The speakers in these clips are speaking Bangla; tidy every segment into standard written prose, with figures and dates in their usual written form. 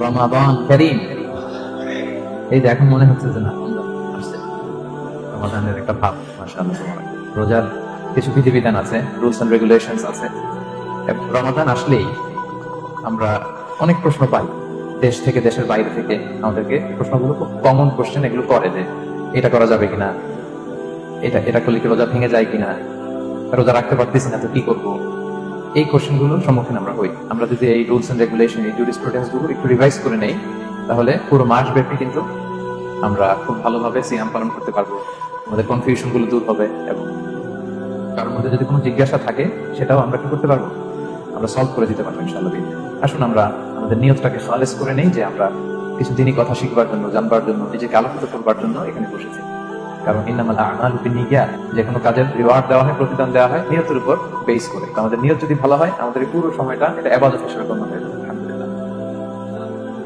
রমাদান কারীম। এই যে এখন মনে হচ্ছে যে না রমাদানের একটা ভাব, মাশাআল্লাহ। রোজার কিছু বিধিবিধান আছে, রুলস এন্ড রেগুলেশনস আছে। রমাদান আসলেই আমরা অনেক প্রশ্ন পাই দেশ থেকে, দেশের বাইরে থেকে। আমাদেরকে প্রশ্নগুলো খুব কমন কোশ্চেন এগুলো করে যে এটা করা যাবে কিনা, এটা করলে কি রোজা ভেঙে যায় কিনা, রোজা রাখতে পারতেছি না তো কি করবো। এই কোশ্চেন গুলোর সম্মুখীন আমরা হই। আমরা যদি এই রুলস এন্ড রেগুলেশন, এই জুরিসপ্রুডেন্স গুলো একটু রিভাইজ করে নেই, তাহলে পুরো মাস ব্যাপী কিন্তু আমরা খুব ভালোভাবে সিয়াম পালন করতে পারবো। আমাদের কনফিউশন গুলো দূর হবে এবং কারোর মধ্যে যদি কোনো জিজ্ঞাসা থাকে সেটাও আমরা কি করতে পারবো, আমরা সলভ করে দিতে পারবো ইনশাআল্লাহ। আসুন আমরা আমাদের নিয়তটাকে খালেস করে নেই যে আমরা কিছু দিনই কথা শিখবার জন্য, জানবার জন্য, নিজেকে আলোকিত করবার জন্য এখানে বসেছি। কারণ ইন্নামাল আ'মালু বিন্নিয়াত, যে কোনো কাজের রিওয়ার্ড দেওয়া হয়, প্রতিদান দেওয়া হয় নিয়তের উপর বেস করে। আমাদের নিয়ত যদি ভালো হয়, আমাদের এই পুরো সময়টা এটা ইবাদত হিসেবে গণ্য হয়ে যাবে। আলহামদুলিল্লাহ,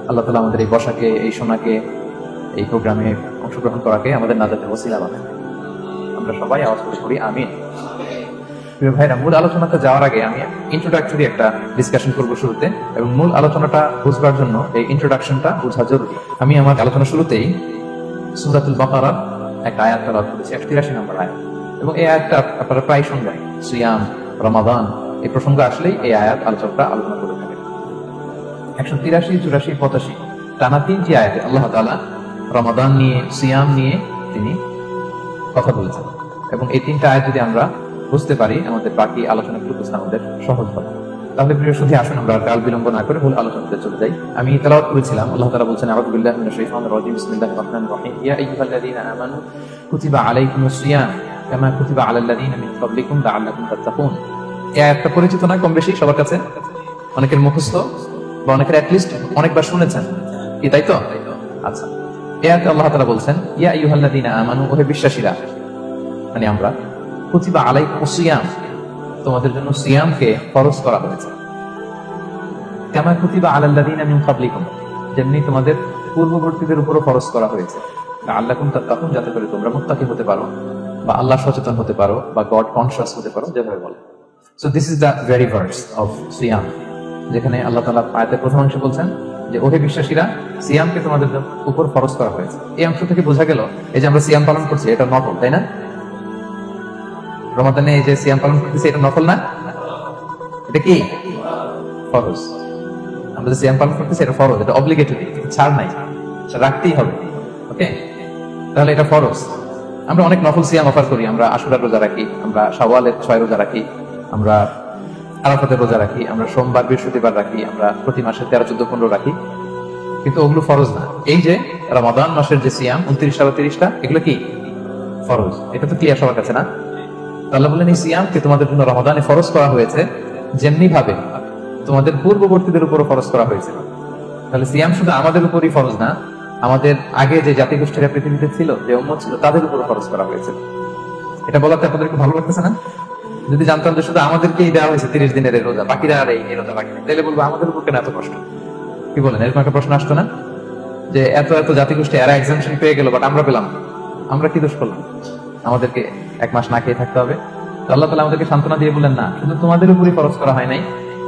আল্লাহ তাআলা আমাদের এই বসাকে, এই শোনাকে, এই প্রোগ্রামে অংশগ্রহণ করাকে আমাদের নাজাতের ওসিলা বানান। আমরা সবাই আওয়াজ করে করি আমিন। প্রিয় ভাইরা, মূল আলোচনাতে যাওয়ার আগে আমি ইন্ট্রোডাক্টরি একটা ডিসকাশন করব শুরুতে, এবং মূল আলোচনাটা বুঝবার জন্য এই ইন্ট্রোডাকশনটা বোঝা জরুরি। আমি আমার আলোচনা শুরুতেই সূরাতুল বাকারা একটা আয়াত তেলাওয়াত করেছি, ৮৩ নম্বর আয়াত, এবং এই আয়াতটা আপনারা প্রায় শুনবেন। সিয়াম, রমাদান এই প্রসঙ্গ আসলেই এই আয়াত আলোচনা করে থাকেন। ১৮৩, ৮৪, ৮৫ টানা ৩টি আয়াতে আল্লাহ তাআলা রমাদান নিয়ে, সিয়াম নিয়ে তিনি কথা বলেছেন, এবং এই ৩টা আয়াত যদি আমরা বুঝতে পারি, আমাদের বাকি আলোচনাগুলো বুঝতে আমাদের সহজ হবে। তাহলে প্রিয় সুধী, আসুন আমরা কাল বিলম্ব না করে মূল আলোচনাতে চলে যাই। আমি তেলাওয়াত করেছিলাম, আল্লাহ তাআলা বলছেন, আউযু বিল্লাহি মিনাশ শাইতানির রাজীম, বিসমিল্লাহির রাহমানির রাহিম, ইয়া আইয়ুহাল্লাযীনা আমানু কুতিবা আলাইকুমুস সিয়াম কামা কুতিবা আলাল্লাযীনা মিন ক্বাবলিকুম লাআল্লাকুম তাত্তাকুন। এই আয়াতটা পরিচিত না কম বেশি সবার কাছে? অনেকের মুখস্থ বা অনেকের অ্যাটলিস্ট অনেকবার শুনেছেন কি, তাই তো? আচ্ছা, এই আয়াতে আল্লাহ তাআলা বলছেন, ইয়া আইয়ুহাল্লাযীনা আমানু, ওহে বিশ্বাসীরা, মানে আমরা, কুতিবা আলাইকুমুস সিয়াম, তোমাদের জন্য সিয়ামকে ফরজ করা হয়েছে, কামা কুতিবা আলাল্লাযীনা মিন ক্বাবলিকুম, যেমনি তোমাদের পূর্ববর্তীদের উপরও ফরজ করা হয়েছে, লাআল্লাকুম তাত্তাকুন, যাতে করে তোমরা মুত্তাকি হতে পারো বা আল্লাহ সচেতন হতে পারো বা গড কনশাস হতে পারো, যেভাবে বলে। So this is the very verse of সিয়াম, যেখানে আল্লাহ তাআলা আয়াতের প্রথম অংশে বলছেন যে ওহে বিশ্বাসীরা, সিয়ামকে তোমাদের উপর ফরজ করা হয়েছে। এই অংশ থেকে বোঝা গেল এই যে আমরা সিয়াম পালন করছি এটা নফল, তাই না? রমাদানে এই যে সিয়াম পালন করতেছি এটা নফল না, এটা কি ফরজ। আমরা যে সিয়াম পালন করতেছি এটা ফরজ, এটা অব্লিগেটরি, ছাড় নাই, রাখতেই হবে। ওকে, তাহলে এটা ফরজ। আমরা অনেক নফল সিয়াম অফার করি, আমরা আশুরার রোজা রাখি, আমরা শাওয়ালের 6 রোজা রাখি, আমরা আরাফাতের রোজা রাখি, আমরা সোমবার বৃহস্পতিবার রাখি, আমরা প্রতি মাসে 13, 14, 15 রাখি, কিন্তু ওগুলো ফরজ না। এই যে রমাদান মাসের যে সিয়াম 29টা বা 30টা, এগুলো কি ফরজ? এটা তো ক্লিয়ার সবার কাছে না? আল্লাহ বলেন এই সিয়ামকে তোমাদের জন্য রমাদানে ফরজ করা হয়েছে যেমনি ভাবে তোমাদের পূর্ববর্তীদের উপরও ফরজ করা হয়েছে। তাহলে সিয়াম শুধু আমাদের উপরই ফরজ না, আমাদের আগে যে জাতিগোষ্ঠীরা পৃথিবীতে ছিল, যে উম্মত ছিল, তাদের উপরও ফরজ করা হয়েছে। এটা বলাতে আপনাদেরকে ভালো লাগতেছে না? যদি জানতাম যে শুধু আমাদেরকেই দেওয়া হয়েছে 30 দিনের এই রোজা, বাকিরা আর এই রোজা বাকি, তাহলে বলবো আমাদের উপর কেন এত কষ্ট? কি বলেন? এরকম একটা প্রশ্ন আসতো না যে এত এত জাতিগোষ্ঠী এরা এক্সামশন পেয়ে গেল, বাট আমরা পেলাম, আমরা কি দোষ করলাম? আমাদেরকে 1 মাস না খেয়ে থাকতে হবে? আল্লাহ তাআলা আমাদেরকে সান্ত্বনা দিয়ে বলেন, না, শুধু তোমাদের উপরই ফরজ করা হয় নাই,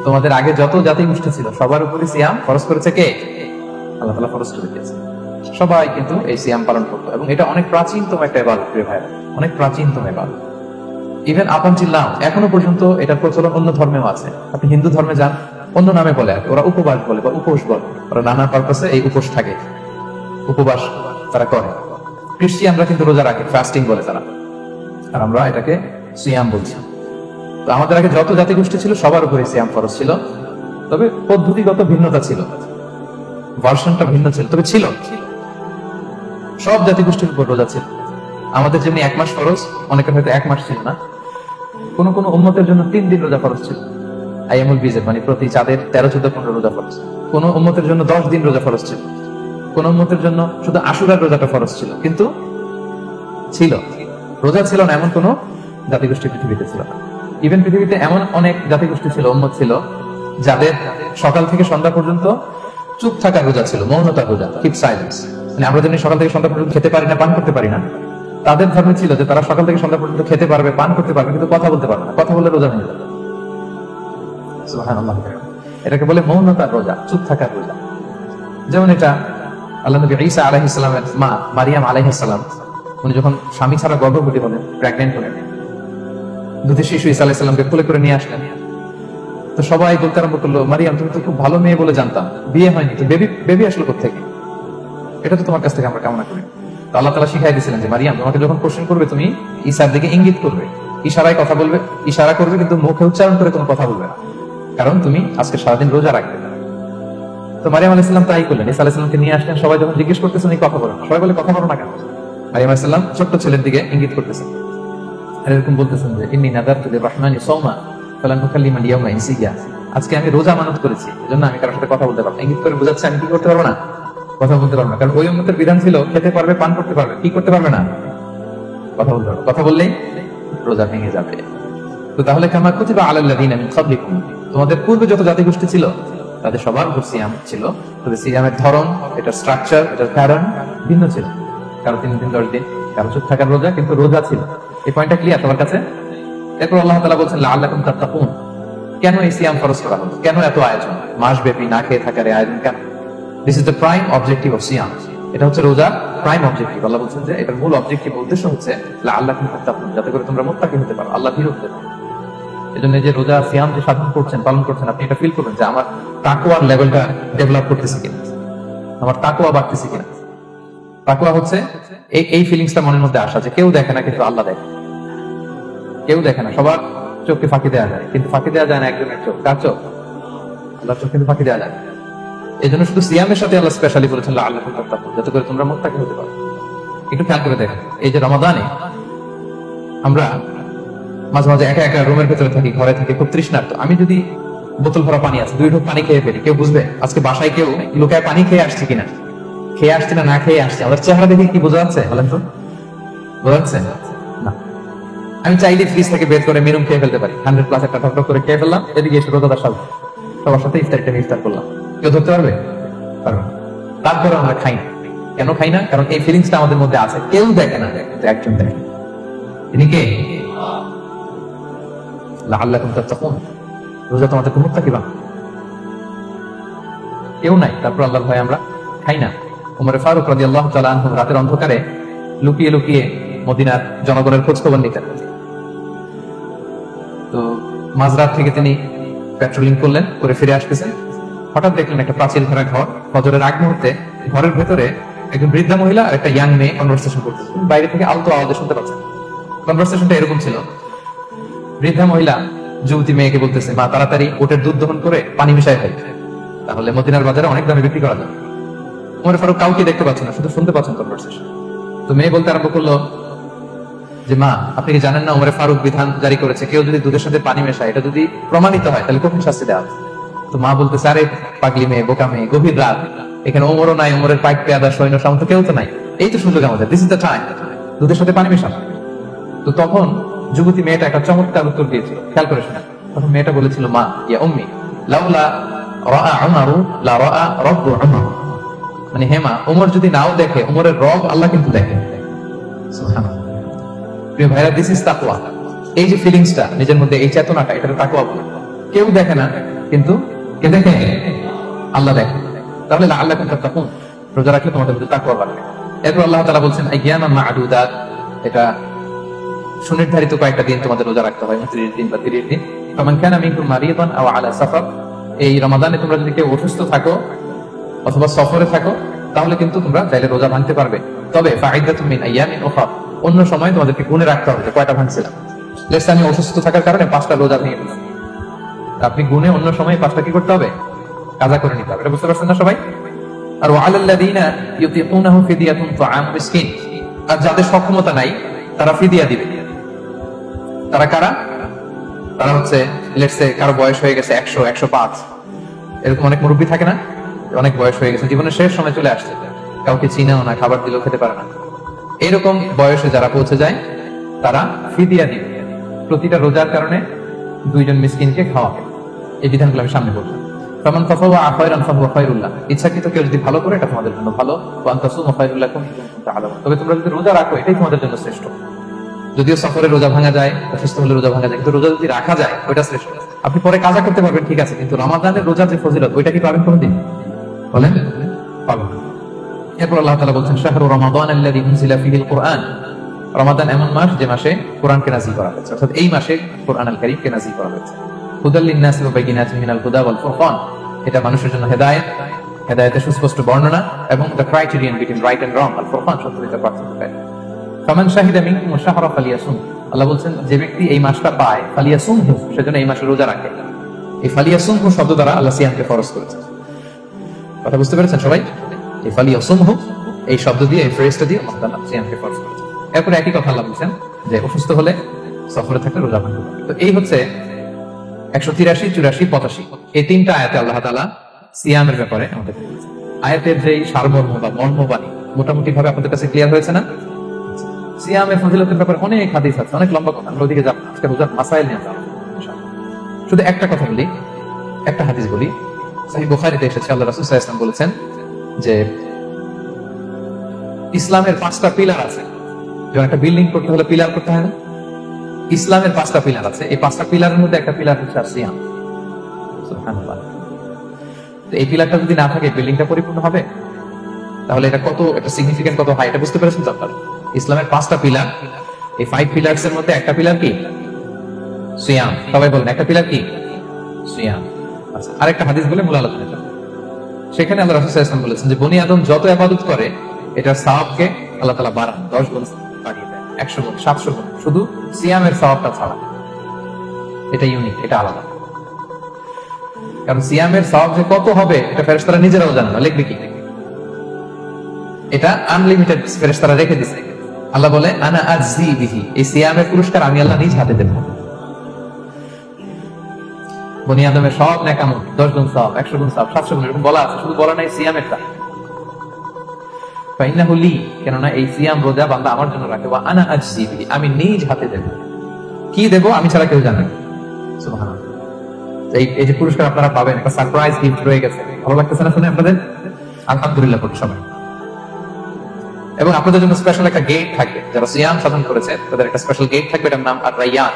তোমাদের আগে যত জাতিগোষ্ঠী ছিল সবার উপরই সিয়াম ফরজ করেছে কে? আল্লাহ তাআলা ফরজ করে দিয়েছে। সবাই কিন্তু এই সিয়াম পালন করতো, এবং এটা অনেক প্রাচীনতম একটা ইবাদত, প্রিয় ভাইরা, অনেক প্রাচীনতম ইবাদত। ইভেন আপ আনটিল নাও, এখনো পর্যন্ত এটার প্রচলন অন্য ধর্মেও আছে। আপনি হিন্দু ধর্মে যান, অন্য নামে বলে, ওরা উপবাস বলে বা উপোস বলে, ওরা নানা পারপাসে এই উপোস থাকে, উপবাস তারা করে। খ্রিস্টিয়ানরা কিন্তু রোজা রাখে, ফাস্টিং বলে তারা, আর আমরা এটাকে সিয়াম বলছি। তো আমাদের আগে যত জাতিগোষ্ঠী ছিল সবার উপরে সিয়াম ফরজ ছিল, তবে পদ্ধতিগত ভিন্নতা ছিল, ভার্সনটা ভিন্ন ছিল, তবে ছিল। সব জাতিগোষ্ঠীর উপর রোজা ছিল। আমাদের যেমনি 1 মাস ফরজ, অনেকের হয়তো 1 মাস ছিল না। কোন কোন উম্মতের জন্য 3 দিন রোজা ফরজ ছিল, আইয়ামুল বীজের, মানে প্রতি চাঁদের 13, 14, 15 রোজা ফরজ। কোন উম্মতের জন্য 10 দিন রোজা ফরজ ছিল, কোন উম্মতের জন্য শুধু আশুরার রোজাটা ফরজ ছিল, কিন্তু ছিল, রোজা ছিল না এমন কোন জাতিগোষ্ঠী পৃথিবীতে ছিল না। ইভেন পৃথিবীতে এমন অনেক জাতিগোষ্ঠী ছিল, উম্মত ছিল, যাদের সকাল থেকে সন্ধ্যা পর্যন্ত চুপ থাকার রোজা ছিল, মৌনতার রোজা, কিপ সাইলেন্স। মানে আমরা যেমনি সকাল থেকে সন্ধ্যা পর্যন্ত খেতে পারি না, পান করতে পারি না, তাদের ধর্মে ছিল যে তারা সকাল থেকে সন্ধ্যা পর্যন্ত খেতে পারবে, পান করতে পারবে, কিন্তু কথা বলতে পারবে না, কথা বললে রোজা ভেঙে যাবে। সুবহানাল্লাহ, এটাকে বলে মৌনতার রোজা, চুপ থাকার রোজা। যেমন এটা আল্লাহ নবী ঈসা আলাইহিস সালামের মা মারিয়াম আলাইহিস সালাম, উনি যখন স্বামী ছাড়া গর্ভবতী হলেন, প্রেগন্যান্ট হলেন, দুধের শিশু ঈসা আলাইহিস সালামকে কোলে করে নিয়ে আসলেন। তো সবাই বলতে আরম্ভ করলো, মারিয়াম তুমি তো খুব ভালো মেয়ে বলে জানতাম, বিয়ে হয়নি, তো বেবি আসলো কোত্থেকে? এটা তো তোমার কাছ থেকে আমরা কামনা করি। তো আল্লাহ তাআলা শিখাই দিয়েছিলেন যে মারিয়াম তোমাকে যখন কোশ্চেন করবে তুমি ঈসার দিকে ইঙ্গিত করবে, ইশারায় কথা বলবে, ইশারা করবে, কিন্তু মুখে উচ্চারণ করে কোনো কথা বলবে না, কারণ তুমি আজকে সারাদিন রোজা রাখবে। তো মারিয়াম আলাইহিস সালাম তাই করলেন, ঈসা আলাইহিস সালামকে নিয়ে আসলেন। সবাই যখন জিজ্ঞেস করতেছেন এই কথা বলেন, সবাই বলে কথা বলো না কেন? মারিয়াম আলাইহিস সালাম ছোট্ট ছেলের দিকে ইঙ্গিত করতেছেন আর এরকম বলতেছেন যে ইন্নী নাযারতু লির-রাহমানি সাওমা ফালান উকাল্লিমা আল-ইয়াওমা ইনসিয়্যা, আজকে আমি রোজা মানত করেছি, এজন্য আমি কারোর সাথে কথা বলতে পারবো না। ইঙ্গিত করে বোঝাচ্ছে আমি কি করতে পারবো না, কথা বলতে পারবো না, কারণ ওই উম্মতের বিধান ছিল খেতে পারবে, পান করতে পারবে, কি করতে পারবে না, কথা বলতে পারবে। কথা বললেই রোজা ভেঙে যাবে। তো তাহলে কামা কুতিবা আলাল্লাযীনা মিন ক্বাবলিকুম, তোমাদের পূর্বে যত জাতিগোষ্ঠী ছিল তাদের সবার উপর সিয়াম ছিল, তবে সিয়ামের ধরন, এটার স্ট্রাকচার, এটার প্যাটার্ন ভিন্ন ছিল। কারো 3 দিন 10 দিন, কারো চুপ থাকার রোজা, কিন্তু রোজা ছিল। এই পয়েন্টটা ক্লিয়ার তোমার কাছে? এরপর আল্লাহ তাআলা বলছেন লাআল্লাকুম তাত্তাকুন, কেন এই সিয়াম ফরজ করা হলো, কেন এত আয়োজন, মাসব্যাপী না খেয়ে থাকার এই আয়োজন কেন? This is the prime objective of সিয়াম, এটা হচ্ছে রোজার প্রাইম অবজেক্টিভ। আল্লাহ বলছেন যে এটার মূল অবজেক্টিভ, উদ্দেশ্য হচ্ছে লাআল্লাকুম তাত্তাকুন, যাতে করে তোমরা মুত্তাকি হতে পারো, আল্লাহ ভীরু হতে পারো। এজন্য যে রোজা সিয়াম যে সাধন করছেন, পালন করছেন, আপনি এটা ফিল করবেন যে আমার তাকওয়ার লেভেলটা ডেভেলপ করতেছে কিনা, আমার তাকওয়া বাড়তেছে কিনা। তাকওয়া হচ্ছে এই ফিলিংসটা মনের মধ্যে আসা যে কেউ দেখে না কিন্তু আল্লাহ দেখে, কেউ দেখে না, সবার চোখকে ফাঁকি দেওয়া যায়, কিন্তু ফাঁকি দেওয়া যায় না একজনের চোখ, কার চোখ? আল্লাহর চোখ, কিন্তু ফাঁকি দেওয়া যায়। এই জন্য শুধু সিয়ামের সাথে আল্লাহ স্পেশালি বলেছেন লাআল্লাকুম তাত্তাকুন, যাতে করে তোমরা মুত্তাকি হতে পারো। একটু খেয়াল করে দেখেন, এই যে রমাদানে আমরা মাঝে মাঝে একা একা রুমের ভেতরে থাকি, ঘরে থাকি, খুব তৃষ্ণার্ত। আমি যদি বোতল ভরা পানি আছে, 2 ঢোক পানি খেয়ে ফেলি, কেউ বুঝবে? আজকে বাসায় কেউ লুকায় পানি খেয়ে আসছে কিনা, খেয়ে আসছে না, না খেয়ে আসছে, আমাদের চেহারা দেখে কি বোঝা যাচ্ছে বলেন তো? বোঝা যাচ্ছে না? আমি চাইলে ফ্রিজ থেকে বের করে মিনুম খেয়ে ফেলতে পারি, 100+ একটা টক করে খেয়ে ফেললাম, এদিকে এসে রোজাদার সবার সাথে ইফতার করলাম, কেউ ধরতে পারবে? পারবে না। তারপরে আমরা খাই না। কেন খাই না? কারণ এই ফিলিংসটা আমাদের মধ্যে আছে, কেউ দেখে না, কিন্তু একজন দেখে। তিনি কে? লাআল্লাকুম তাত্তাকুন, রোজা তোমাদেরকে মুত্তাকি বানাবে। কেউ নাই, তারপর আল্লাহর ভয়ে আমরা খাই না। ওমর ফারুক রাদিয়াল্লাহু তাআলা আনহু রাতের অন্ধকারে লুকিয়ে লুকিয়ে মদিনার জনগণের খোঁজ খবর নিতেন। তো মাঝরাত থেকে তিনি পেট্রোলিং করলেন, করে ফিরে আসতেছেন, হঠাৎ দেখলেন একটা প্রাচীর ঘেরা ঘর, ফজরের আগ মুহূর্তে ঘরের ভেতরে একজন বৃদ্ধা মহিলা আর একটা ইয়াং মেয়ে কনভারসেশন করতেছে। বাইরে থেকে আলতো আওয়াজে শুনতে পাচ্ছেন। কনভারসেশনটা এরকম ছিল, বৃদ্ধা মহিলা যুবতী মেয়েকে বলতেছে, মা তাড়াতাড়ি ওটের দুধ দহন করে পানি মিশায় খাই, তাহলে মদিনার বাজারে অনেক দামে বিক্রি করা যাবে। ওমর ফারুক কাউকে দেখতে পাচ্ছেন না, শুধু শুনতে পাচ্ছেন কনভারসেশন। তো মেয়ে বলতে আরম্ভ করলো যে মা আপনি কি জানেন না ওমর ফারুক বিধান জারি করেছে, কেউ যদি দুধের সাথে পানি মেশায়, এটা যদি প্রমাণিত হয় তাহলে কঠিন শাস্তি দেওয়া হবে। তো মা বলতেছে, আরে পাগলি মেয়ে, বোকা মেয়ে, গভীর রাত, এখানে ওমরও নাই, ওমরের পাইক পেয়াদা সৈন্য সামন্ত কেউ তো নাই, এই তো সুযোগ আমাদের, দিস ইজ দ্য টাইম, দুধের সাথে পানি মেশানো। তো তখন যুবতী মেয়েটা একটা চমৎকার উত্তর দিয়েছিল, খেয়াল করে শোনা। তখন মেয়েটা বলেছিল, মা ইয়া উম্মি লাউলা রাআ উমরু লা রাআ রাব্বু উমর, মানে হে মা, ওমর যদি নাও দেখে, ওমরের রব আল্লাহ কিন্তু দেখে। সুবহানাল্লাহ। প্রিয় ভাইরা, দিস ইজ তাকওয়া। এই যে ফিলিংসটা নিজের মধ্যে, এই চেতনাটা, এটা তাকওয়া বলে। কেউ দেখে না, কিন্তু কে দেখে? আল্লাহ দেখে। তাহলে লাআল্লাকুম তাত্তাকুন, রোজা রাখলে তোমাদের মধ্যে তাকওয়া বাড়বে। এরপর আল্লাহ তাআলা বলছেন আইয়ামান মা'দুদাত, এটা সুনির্ধারিত কয়েকটা দিন তোমাদের রোজা রাখতে হয়, 30 দিন বা 30 দিন। ফামান কানা মিনকুম মারিদান আও আলা সাফার, এই রমাদানে তোমরা যদি কেউ অসুস্থ থাকো অথবা সফরে থাকো, তাহলে কিন্তু তোমরা চাইলে রোজা ভাঙতে পারবে। তবে ফাইদাতুম মিন আইয়ামিন উখরা, অন্য সময় তোমাদেরকে গুণে রাখতে হবে কয়টা ভাঙছিলাম। লেটস আমি অসুস্থ থাকার কারণে 5টা রোজা ভেঙে ফেললাম, আপনি গুণে অন্য সময় 5টা কি করতে হবে? কাজা করে নিতে হবে। এটা বুঝতে পারছেন না সবাই? আর ওয়ালাল্লাযীনা ইউতিকুনাহু ফিদিয়াতুন তুআমু মিসকিন, আর যাদের সক্ষমতা নাই তারা ফিদিয়া দিবে। তারা কারা? তারা হচ্ছে লেটস সে কারো বয়স হয়ে গেছে 100, 105, এরকম অনেক মুরব্বী থাকে না, অনেক বয়স হয়ে গেছে, জীবনের শেষ সময় চলে আসছে, কাউকে চিনেও না, খাবার দিলেও খেতে পারে না, এরকম বয়সে যারা পৌঁছে যায় তারা ফিদিয়া দিবে। প্রতিটা রোজার কারণে 2 জন মিসকিনকে খাওয়াবে। এই বিধানগুলো আমি সামনে বললাম। ফামান তাফাওয়া খায়রান ফাহুয়া খায়রুল্লাহ, ইচ্ছাকৃত কেউ যদি ভালো করে এটা তোমাদের জন্য ভালো। ওয়া আন তাসুমু খায়রুল লাকুম ইন কুনতুম তা'লামুন, তবে তোমরা যদি রোজা রাখো এটাই তোমাদের জন্য শ্রেষ্ঠ। যদিও সফরে রোজা ভাঙা যায়, অসুস্থ হলে রোজা ভাঙা যায়, কিন্তু রোজা যদি রাখা যায় ওইটা শ্রেষ্ঠ। আপনি পরে কাজা করতে পারবেন, ঠিক আছে, কিন্তু রমাদানের রোজার যে ফজিলত ওইটা কি পাবেন কোনদিন? বলেন পাবে না। এরপর আল্লাহ তাআলা বলছেন শাহরু রমাদান আল্লাযী উনজিলা ফীহিল কুরআন, রমাদান এমন মাস যে মাসে কোরআনকে নাযিল করা হয়েছে, অর্থাৎ এই মাসে কোরআন আল কারীমকে নাযিল করা হয়েছে। হুদাল লিন-নাসি ওয়া বাইয়িনাতিন মিনাল হুদা ওয়াল ফুরকান, এটা মানুষের জন্য হেদায়েত, হেদায়েতের সুস্পষ্ট বর্ণনা এবং the criterion between right and wrong, আল ফুরকান সত্যতা পার্থক্য। ফামান শাহিদা মিনকুম শাহরা ফালিয়াসুম, আল্লাহ বলছেন যে ব্যক্তি এই মাসটা পায় ফালিয়াসুমহু, সেজন্য এই মাসে রোজা রাখে। এই ফালিয়াসুমহু শব্দ দ্বারা আল্লাহ সিয়ামকে ফরজ করেছেন। কথা বুঝতে পেরেছেন সবাই? এই ফালিয়াসুমহু এই শব্দ দিয়ে, এই ফ্রেজটা দিয়ে আল্লাহ সিয়ামকে ফরজ করেছেন। এরপর একই কথা আল্লাহ বলছেন যে অসুস্থ হলে, সফরে থাকলে রোজা ভাঙতে হবে। তো এই হচ্ছে 183, 84, 85 এই তিনটা আয়াতে আল্লাহ তাআলা সিয়ামের ব্যাপারে আমাদের বলেছেন। আয়াতের যেই সারমর্ম বা মর্মবাণী মোটামুটি ভাবে আপনাদের কাছে ক্লিয়ার হয়েছে না? সিয়ামের ফজিলতের ব্যাপারে অনেক হাদিস আছে, অনেক লম্বা কথা, আমরা ওদিকে যাব। আজকে রোজার মাসাইল নিয়ে যাব ইনশাআল্লাহ। শুধু একটা কথা বলি, একটা হাদিস বলি। সহিহ বুখারীতে এসেছে, আল্লাহ রাসূল সাল্লাল্লাহু আলাইহি ওয়াসাল্লাম বলেছেন যে ইসলামের 5টা পিলার আছে। যখন একটা বিল্ডিং করতে হলে পিলার করতে হয় না? ইসলামের 5টা পিলার আছে। এই 5টা পিলারের মধ্যে একটা পিলার হচ্ছে সিয়াম। সুবহানাল্লাহ। তো এই পিলারটা যদি না থাকে বিল্ডিংটা পরিপূর্ণ হবে? তাহলে এটা কত একটা সিগনিফিকেন্ট, কত হাই, এটা বুঝতে পেরেছেন তো আপনারা? ইসলামের 5টা পিলার, এই 5 পিলারস এর মধ্যে একটা পিলার কি? সিয়াম। সবাই বলেন একটা পিলার কি? সিয়াম। আচ্ছা, আরেকটা হাদিস বলে মূল আলোচনা করব। সেখানে আল্লাহ রাসূল সাল্লাল্লাহু আলাইহি ওয়াসাল্লাম বলেছেন যে বনি আদম যত ইবাদত করে এটার সওয়াবকে আল্লাহ তাআলা বাড়ান, 10 গুণ বাড়িয়ে দেন, 100 গুণ, 700 গুণ, শুধু সিয়ামের সওয়াবটা ছাড়া। এটা ইউনিক, এটা আলাদা। কারণ সিয়ামের সওয়াব যে কত হবে এটা ফেরেশতারা নিজেরাও জানে না, লিখবে কি? এটা আনলিমিটেড ফেরেশতারা রেখে দিয়েছে। আল্লাহ বলে আনা আজজি বিহি, এই সিয়ামের পুরস্কার আমি আল্লাহ নিজ হাতে দেব। বনি আদমের সব নেক আমল 10 গুণ সওয়াব, 100 গুণ সওয়াব, 700 গুণ, এরকম বলা আছে, শুধু বলা নাই সিয়ামেরটা। ফাইন্নাহু লি, কেননা এই সিয়াম রোজা বান্দা আমার জন্য রাখে, ওয়া আনা আজজি বিহি, আমি নিজ হাতে দেব। কি দেব? আমি ছাড়া কেউ জানে না। সুবহানাল্লাহ। এই যে পুরস্কার আপনারা পাবেন, একটা সারপ্রাইজ গিফট রয়ে গেছে। ভালো লাগতেছে না শুনে আপনাদের? আলহামদুলিল্লাহ পড়ি সবাই। এবং আপনাদের জন্য স্পেশাল একটা গেট থাকবে, যারা সিয়াম সাধন করেছে তাদের একটা স্পেশাল গেট থাকবে, এটার নাম আর-রাইয়ান।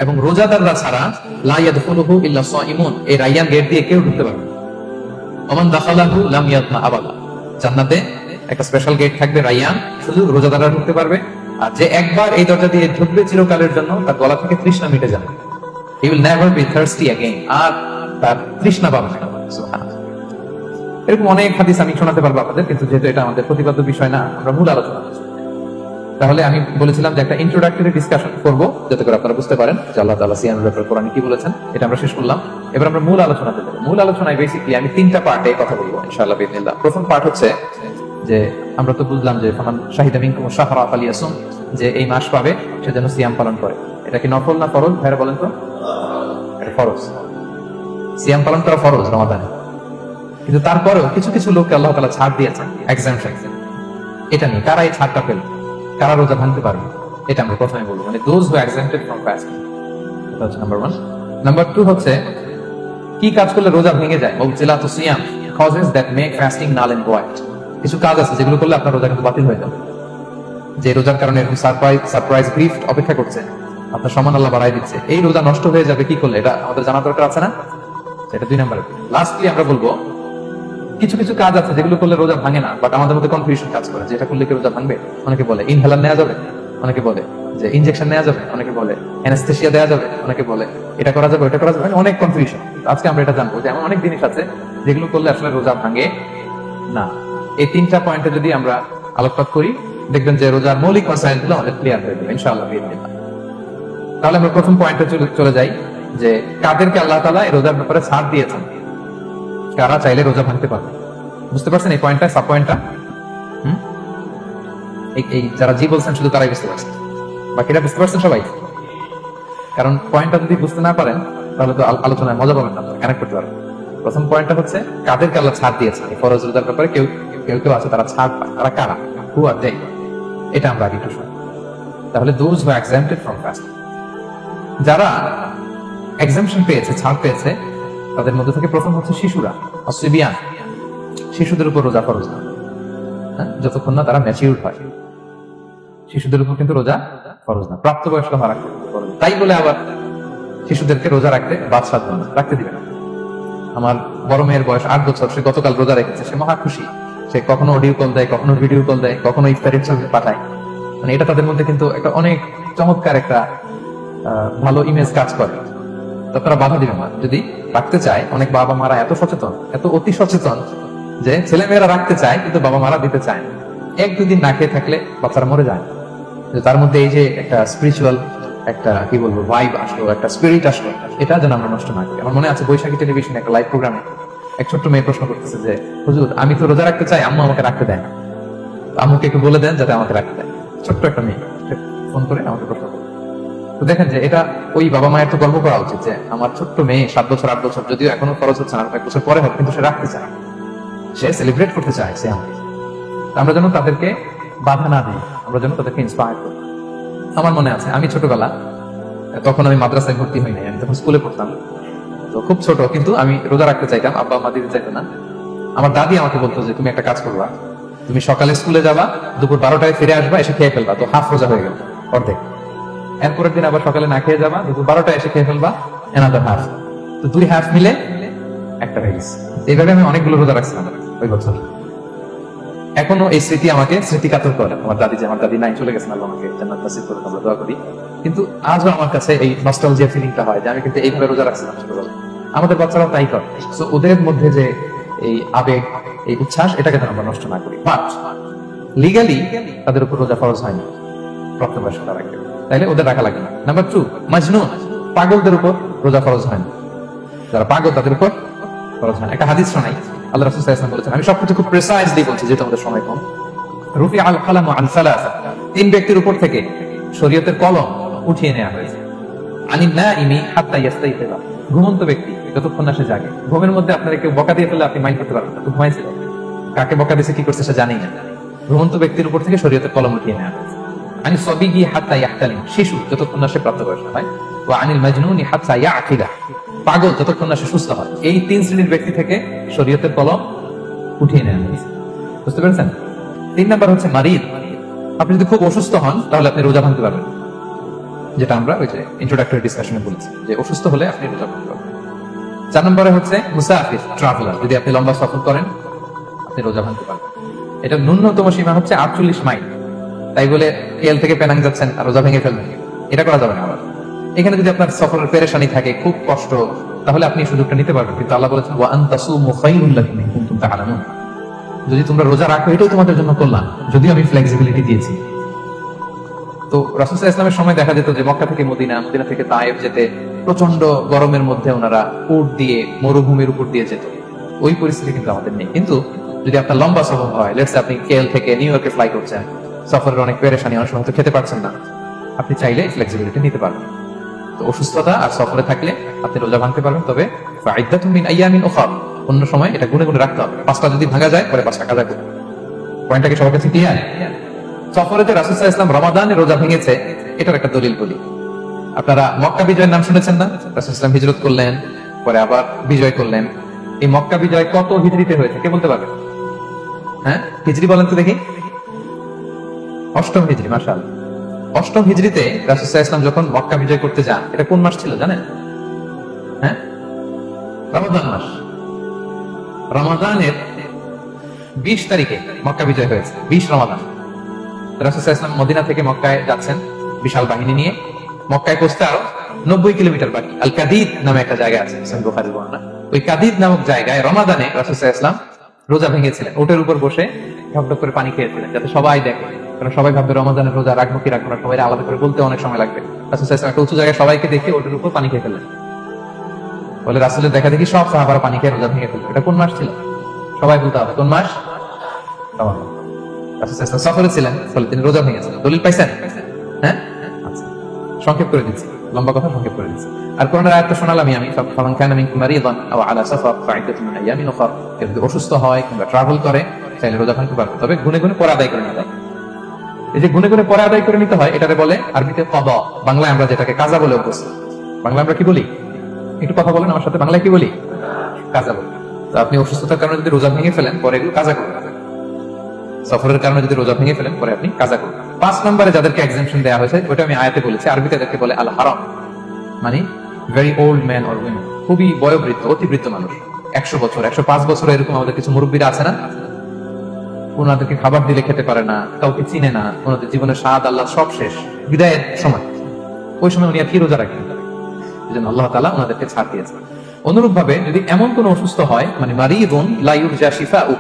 এবং রোজাদাররা ছাড়া লা ইয়াদখুলুহু ইল্লা সাইমুন, এই রাইয়ান গেট দিয়ে কেউ ঢুকতে পারবে না। ওমান দাখালাহু লাম ইয়াতমা আবাদা, জান্নাতে একটা স্পেশাল গেট থাকবে রাইয়ান, শুধু রোজাদাররা ঢুকতে পারবে। আর যে একবার এই দরজা দিয়ে ঢুকবে চিরকালের জন্য তার গলা থেকে তৃষ্ণা মিটে যাবে। He will never be thirsty again, আর তার তৃষ্ণা পাবে না। সুবহানাল্লাহ। এরকম অনেক হাদিস আমি শোনাতে পারবো আপনাদের, কিন্তু যেহেতু এটা আমাদের প্রতিপাদ্য বিষয় না, আমরা মূল আলোচনা করছি। তাহলে আমি বলেছিলাম যে একটা ইন্ট্রোডাক্টরি ডিসকাশন করবো, যাতে করে আপনারা বুঝতে পারেন যে আল্লাহ তাআলা সিয়ামের ব্যাপারে কোরআনে কি বলেছেন। এটা আমরা শেষ করলাম, এবার আমরা মূল আলোচনাতে যাব। মূল আলোচনায় বেসিক্যালি আমি 3টা পার্টে কথা বলবো ইনশাআল্লাহ বিইذنিল্লাহ। প্রথম পার্ট হচ্ছে যে আমরা তো বুঝলাম যে ফামান শাহিদা মিনকুম শাহরা ফালিয়াসুম, যে এই মাস পাবে সে যেন সিয়াম পালন করে। এটা কি নফল না ফরজ? ভাইরা বলেন তো। এটা ফরজ, সিয়াম পালন করা ফরজ রমাদানে। কিন্তু তারপরেও কিছু কিছু লোককে আল্লাহ তাআলা ছাড় দিয়েছেন, এক্সাম্পশন। এটা নিয়ে কারা এই ছাড়টা পেল, কারা রোজা ভাঙতে পারবে, এটা আমরা প্রথমে বলবো। মানে দোজ হু এক্সাম্পটেড ফ্রম ফাস্টিং, এটা হচ্ছে নাম্বার 1। নাম্বার 2 হচ্ছে কি কাজ করলে রোজা ভেঙে যায়। মুবতিলাতু সিয়াম, causes that make fasting null and void. কিছু কাজ আছে যেগুলো করলে আপনার রোজা কিন্তু বাতিল হয়ে যাবে। যে রোজার কারণে এরকম সারপ্রাইজ গিফট অপেক্ষা করছে, আপনার সম্মান আল্লাহ বাড়াই দিচ্ছে, এই রোজা নষ্ট হয়ে যাবে কি করলে, এটা আমাদের জানা দরকার আছে না? এটা 2 নাম্বার। লাস্টলি আমরা বলবো কিছু কিছু কাজ আছে যেগুলো করলে রোজা ভাঙে না, বাট আমাদের মধ্যে কনফিউশন কাজ করে যে এটা করলে কি রোজা ভাঙবে। অনেকে বলে ইনহেলার নেওয়া যাবে, অনেকে বলে যে ইনজেকশন নেওয়া যাবে, অনেকে বলে অ্যানেস্থেসিয়া দেওয়া যাবে, অনেকে বলে এটা করা যাবে, ওটা করা যাবে, অনেক কনফিউশন। আজকে আমরা এটা জানবো যে এমন অনেক জিনিস আছে যেগুলো করলে আসলে রোজা ভাঙে না। এই 3টা পয়েন্টে যদি আমরা আলোকপাত করি, দেখবেন যে রোজার মৌলিক মাসাইলগুলো আমাদের ক্লিয়ার হয়ে যাবে ইনশাআল্লাহ বিইذنিল্লাহ। তাহলে আমরা প্রথম পয়েন্টে চলে যাই যে কাদেরকে আল্লাহ তাআলা এই রোজার ব্যাপারে ছাড় দিয়েছেন, কারা চাইলে রোজা ভাঙতে পারবে। বুঝতে পারছেন এই পয়েন্টটা, সাব পয়েন্টটা? এই যারা জি বলছেন শুধু তারাই বুঝতে পারছেন, বাকিরা বুঝতে পারছেন সবাই? কারণ পয়েন্টটা যদি বুঝতে না পারেন তাহলে তো আলোচনায় মজা পাবেন না, কানেক্ট করতে পারবেন। প্রথম পয়েন্টটা হচ্ছে কাদেরকে আল্লাহ ছাড় দিয়েছেন এই ফরজ রোজার ব্যাপারে। কেউ কেউ আছে তারা ছাড় পায়, তারা কারা, হু আর দে, এটা আমরা আগে একটু শুনি। তাহলে দোজ হু এক্সাম্পটেড ফ্রম ফাস্টিং, যারা এক্সাম্পশন পেয়েছে, ছাড় পেয়েছে, তাদের মধ্যে থেকে প্রথম হচ্ছে শিশুরা, আসিবিয়ান। শিশুদের উপর রোজা ফরজ না, যতক্ষণ না তারা ম্যাচিউরড হয়। শিশুদের উপর কিন্তু রোজা ফরজ না, প্রাপ্তবয়স্ক হওয়া রাখতে ফরজ। তাই বলে আবার শিশুদেরকে রোজা রাখতে বাদশাহ রাখতে দিবে না। আমার বড় মেয়ের বয়স 8 বছর, সে গতকাল রোজা রেখেছে, সে মহা খুশি। সে কখনো অডিও কল দেয়, কখনো ভিডিও কল দেয়, কখনো ইফতারের ছবি পাঠায়। মানে এটা তাদের মধ্যে কিন্তু একটা অনেক চমৎকার একটা ভালো ইমেজ কাজ করে। তো তারা বাধা দিবে না যদি রাখতে চায়। অনেক বাবা মারা এত সচেতন, এত অতি সচেতন যে ছেলে মেয়েরা রাখতে চায় কিন্তু বাবা মারা দিতে চায় না। 1-2 দিন না খেয়ে থাকলে বাচ্চারা মরে যায়। তার মধ্যে এই যে একটা স্পিরিচুয়াল একটা কি বলবো ভাইব আসলো, একটা স্পিরিট আসলো, এটা যেন আমরা নষ্ট না করি। আমার মনে আছে বৈশাখী টেলিভিশনে একটা লাইভ প্রোগ্রামে এক ছোট্ট মেয়ে প্রশ্ন করতেছে যে হুজুর আমি তো রোজা রাখতে চাই, আম্মু আমাকে রাখতে দেয় না, আম্মুকে একটু বলে দেন যাতে আমাকে রাখতে দেয়। ছোট্ট একটা মেয়ে ফোন করে আমাকে প্রশ্ন করে। তো দেখেন যে এটা ওই বাবা মায়ের তো গর্ব করা উচিত যে আমার ছোট্ট মেয়ে 7 বছর 8 বছর, যদিও এখনো খরচ হচ্ছে না, 1 বছর পরে হবে, কিন্তু সে রাখতে চায়, সে সেলিব্রেট করতে চায়। সে আমরা যেন তাদেরকে বাধা না দিই, আমরা যেন তাদেরকে ইন্সপায়ার করি। আমার মনে আছে আমি ছোটবেলা, তখন আমি মাদ্রাসায় ভর্তি হই নাই, আমি তখন স্কুলে পড়তাম, তো খুব ছোট, কিন্তু আমি রোজা রাখতে চাইতাম, আব্বা আম্মা দিতে চাইতো না। আমার দাদি আমাকে বলতো যে তুমি একটা কাজ করবা, তুমি সকালে স্কুলে যাবা, দুপুর 12টায় ফিরে আসবা, এসে খেয়ে ফেলবা, তো হাফ রোজা হয়ে গেল, অর্ধেক। এরপরের দিন আবার সকালে না খেয়ে যাবা, দুপুর 12টায় এসে খেয়ে ফেলবা, এনাদার হাফ, তো 2 হাফ মিলে একটা হয়ে গেছে। এইভাবে আমি অনেকগুলো রোজা রাখছিলাম ওই বছর। এখনো এই স্মৃতি আমাকে স্মৃতিকাতর করে। আমার দাদি নাই, চলে গেছেন, আল্লাহ আমাকে জান্নাত নসিব করুন, আমরা দোয়া করি। কিন্তু আজও আমার কাছে এই নস্টালজিয়া ফিলিংটা হয় যে আমি কিন্তু এইভাবে রোজা রাখছিলাম ছোটবেলায়। আমাদের বাচ্চারাও তাই করে। সো ওদের মধ্যে যে এই আবেগ, এই উচ্ছ্বাস, এটাকে যেন আমরা নষ্ট না করি। বাট লিগালি তাদের উপর রোজা ফরজ হয়নি, প্রাপ্তবয়স্ক তারা রাখে, তাইলে ওদের রাখা লাগে না। নাম্বার 2, মাজনুন, পাগলদের উপর রোজা ফরজ হয় না। যারা পাগল তাদের উপর ফরজ হয় না। একটা হাদিস শোনাই, আল্লাহ রাসূল সাল্লাল্লাহু আলাইহি ওয়াসাল্লাম বলেছেন, আমি সবকিছু খুব প্রিসাইজলি বলছি যেহেতু আমাদের সময় কম। রুফি আল কালামু আন সালাসা, 3 ব্যক্তির উপর থেকে শরীয়তের কলম উঠিয়ে নেওয়া হয়েছে। আনিন নাইমি হাত্তা ইয়াস্তাইকিযা, ঘুমন্ত ব্যক্তি যতক্ষণ না সে জাগে। ঘুমের মধ্যে আপনারা কেউ বকা দিয়ে ফেললে আপনি মাইন্ড করতে পারবেন না, তো ঘুমাইছিল, কাকে বকা দিয়েছে কি করছে সে জানেই না। ঘুমন্ত ব্যক্তির উপর থেকে শরীয়তের কলম উঠিয়ে নেওয়া হয়েছে। আনি সাবিগি হাত্তা ইয়াহতালিম, শিশু যতক্ষণ না সে প্রাপ্তবয়স্ক হয়। ওয়া আনিল মাজনুনি হাত্তা ইয়াকিলা, পাগল যতক্ষণ না সে সুস্থ হয়। এই 3 শ্রেণীর ব্যক্তি থেকে শরীয়তের কলম উঠিয়ে নেওয়া হয়েছে। বুঝতে পেরেছেন? 3 নাম্বার হচ্ছে মারিদ, আপনি যদি খুব অসুস্থ হন তাহলে আপনি রোজা ভাঙতে পারবেন, যেটা আমরা ওই যে ইন্ট্রোডাক্টরি ডিসকাশনে বলেছি যে অসুস্থ হলে আপনি রোজা ভাঙতে পারবেন। 4 নম্বরে হচ্ছে মুসাফির, ট্রাভেলার, যদি আপনি লম্বা সফর করেন আপনি রোজা ভাঙতে পারবেন। এটা ন্যূনতম সীমা হচ্ছে 48 মাইল। তাই বলে কেএল থেকে পেনাং যাচ্ছেন আর রোজা ভেঙে ফেলবেন, এটা করা যাবে না। আবার এখানে যদি আপনার সফরের পেরেশানি থাকে, খুব কষ্ট, তাহলে আপনি সুযোগটা নিতে পারবেন। কিন্তু আল্লাহ বলেছেন ওয়া আন তাসুমু খায়রুল লাকুম ইন কুনতুম তা'লামুন, যদি তোমরা রোজা রাখো এটাই তোমাদের জন্য কল্যাণ, যদিও আমি ফ্লেক্সিবিলিটি দিয়েছি। তো রাসূল সাল্লাল্লাহু আলাইহি ওয়াসাল্লামের সময় দেখা যেত যে মক্কা থেকে মদিনা, মদিনা থেকে তায়েফ যেতে প্রচন্ড গরমের মধ্যে ওনারা উট দিয়ে মরুভূমির উপর দিয়ে যেত। ওই পরিস্থিতি কিন্তু আমাদের নেই। কিন্তু যদি আপনার লম্বা সফর হয়, লেটস সে আপনি কেএল থেকে নিউ ইয়র্কে ফ্লাই করছেন, সফরের অনেক পেরেশানি, অনেক সময় তো খেতে পারছেন না, আপনি চাইলে ফ্লেক্সিবিলিটি নিতে পারবেন। তো অসুস্থতা আর সফরে থাকলে আপনি রোজা ভাঙতে পারবেন, তবে ফাইদাতুম মিন আইয়ামিন উখর, অন্য সময় এটা গুনে গুনে রাখতে হবে। 5টা যদি ভাঙা যায় পরে 5টা কাজা করবে। পয়েন্টটা কি সবার কাছে ক্লিয়ার? সফরে যে রাসূল সাল্লাল্লাহু আলাইহি ওয়াসাল্লাম রমাদানে রোজা ভেঙেছে, এটার একটা দলিল বলি। আপনারা মক্কা বিজয়ের নাম শুনেছেন না? রাসূল সাল্লাল্লাহু আলাইহি ওয়াসাল্লাম হিজরত করলেন, পরে আবার বিজয় করলেন। এই মক্কা বিজয় কত হিজরিতে হয়েছে কে বলতে পারবে? হ্যাঁ, হিজরি বলেন তো দেখি। 8ম হিজরি, মাশাআল্লাহ। 8ম হিজরিতে রাসূল সাল্লাল্লাহু আলাইহি ওয়াসাল্লাম যখন মক্কা বিজয় করতে যান, এটা কোন মাস ছিল জানেন? হ্যাঁ, রমাদান মাস। রমাদানের 20 তারিখে মক্কা বিজয় হয়েছে, 20 রমাদান। রাসূল সাল্লাল্লাহু আলাইহি ওয়াসাল্লাম মদিনা থেকে মক্কায় যাচ্ছেন বিশাল বাহিনী নিয়ে। মক্কায় পৌঁছতে আরো 90 কিলোমিটার বাকি। আল কাদিদ নামে একটা জায়গা আছে, সহিহ বুখারীর বর্ণনা। ওই কাদিদ নামক জায়গায় রমাদানে রাসূল সাল্লাল্লাহু আলাইহি ওয়াসাল্লাম রোজা ভেঙেছিলেন। উটের উপর বসে ঢকঢক করে পানি খেয়েছিলেন, যাতে সবাই দেখে। কারণ সবাই ভাববে রমাদানের রোজা রাখবো কি রাখবো না, সবাই আলাদা করে বলতে অনেক সময় লাগবে। রাসূল সাল্লাল্লাহু আলাইহি ওয়াসাল্লাম একটা উঁচু জায়গায় সবাইকে দেখে ওটের উপর পানি খেয়ে ফেললেন। বলে রাসূলের দেখা দেখি সব সাহাবারা পানি খেয়ে রোজা ভেঙে ফেলল। এটা কোন মাস ছিল? সবাই বলতে হবে কোন মাস? রমাদান। রাসূল সাল্লাল্লাহু আলাইহি ওয়াসাল্লাম সফরে ছিলেন, ফলে তিনি রোজা ভেঙেছিলেন। দলিল পাইছেন? হ্যাঁ, আচ্ছা, সংক্ষেপ করে দিচ্ছি, লম্বা কথা সংক্ষেপ করে দিচ্ছি। আর কোরআনের আয়াতটা শোনালাম আমি, ফামান কানা মিনকুম মারিদান আও আলা সাফার ফাইদাতুন মিন আইয়ামিন উখর, কেউ যদি অসুস্থ হয় কিংবা ট্রাভেল করে তাহলে রোজা ভাঙতে পারবে, তবে গুনে গুনে পরে আদায় করে নিতে হবে। এই যে গুনে গুনে পরে আদায় করে নিতে হয়, এটারে বলে আরবিতে কদা, বাংলায় আমরা যেটাকে কাজা বলে অভ্যস্ত। বাংলায় আমরা কি বলি? একটু কথা বলেন আমার সাথে, বাংলায় কি বলি? কাজা বলি। তো আপনি অসুস্থতার কারণে যদি রোজা ভেঙে ফেলেন, পরে এগুলো কাজা করবেন। সফরের কারণে যদি রোজা ভেঙে ফেলেন, পরে আপনি কাজা করবেন। 5 নম্বরে যাদেরকে এক্সাম্পশন দেওয়া হয়েছে, ওটা আমি আয়াতে বলেছি। আরবিতে তাদেরকে বলে আল হারাম, মানে very old man or women, খুবই বয়োবৃদ্ধ, অতিবৃদ্ধ মানুষ। 100 বছর 105 বছর এরকম আমাদের কিছু মুরব্বীরা আছে না, ওনাদেরকে খাবার দিলে খেতে পারে না, কাউকে চিনে না, ওনাদের জীবনের স্বাদ আল্লাহ সব শেষ, বিদায়ের সময়, ওই সময় উনি আর কি রোজা রাখেন? এই জন্য আল্লাহ তাআলা ওনাদেরকে ছাড় দিয়েছে। অনুরূপ ভাবে যদি এমন কোন অসুস্থ হয়, মানে মারিদুন লা ইউরজা শিফাউ,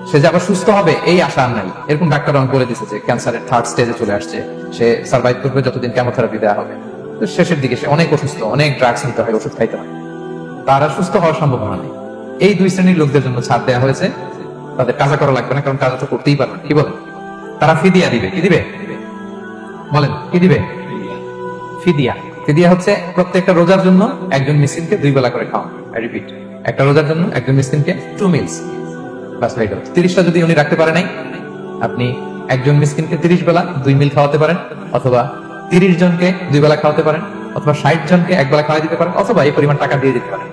সে যে আবার সুস্থ হবে এই আশা আর নাই, এরকম ডাক্তার আমাকে বলে দিয়েছে যে ক্যান্সারের 3rd স্টেজে চলে আসছে, সে সার্ভাইভ করবে যতদিন কেমোথেরাপি দেওয়া হবে, তো শেষের দিকে সে অনেক অসুস্থ, অনেক ড্রাগস নিতে হয়, ওষুধ খাইতে হয়, তার আর সুস্থ হওয়ার সম্ভাবনা নেই। এই 2 শ্রেণীর লোকদের জন্য ছাড় দেওয়া হয়েছে, তাদের কাজা করা লাগবে না, কারণ কাজা তো করতেই পারবে না। কি বলেন? তারা ফিদিয়া দিবে। কি দিবে বলেন? কি দিবে? ফিদিয়া। ফিদিয়া হচ্ছে প্রত্যেকটা রোজার জন্য একজন মিসকিনকে 2 বেলা করে খাওয়ানো। আই রিপিট, একটা রোজার জন্য একজন মিসকিনকে 2 মিলস, বাস হয়ে গেল। 30টা যদি উনি রাখতে পারে নাই, আপনি একজন মিসকিনকে 30 বেলা 2 মিল খাওয়াতে পারেন, অথবা 30 জনকে 2 বেলা খাওয়াতে পারেন, অথবা 60 জনকে 1 বেলা খাওয়াই দিতে পারেন, অথবা এই পরিমাণ টাকা দিয়ে দিতে পারেন।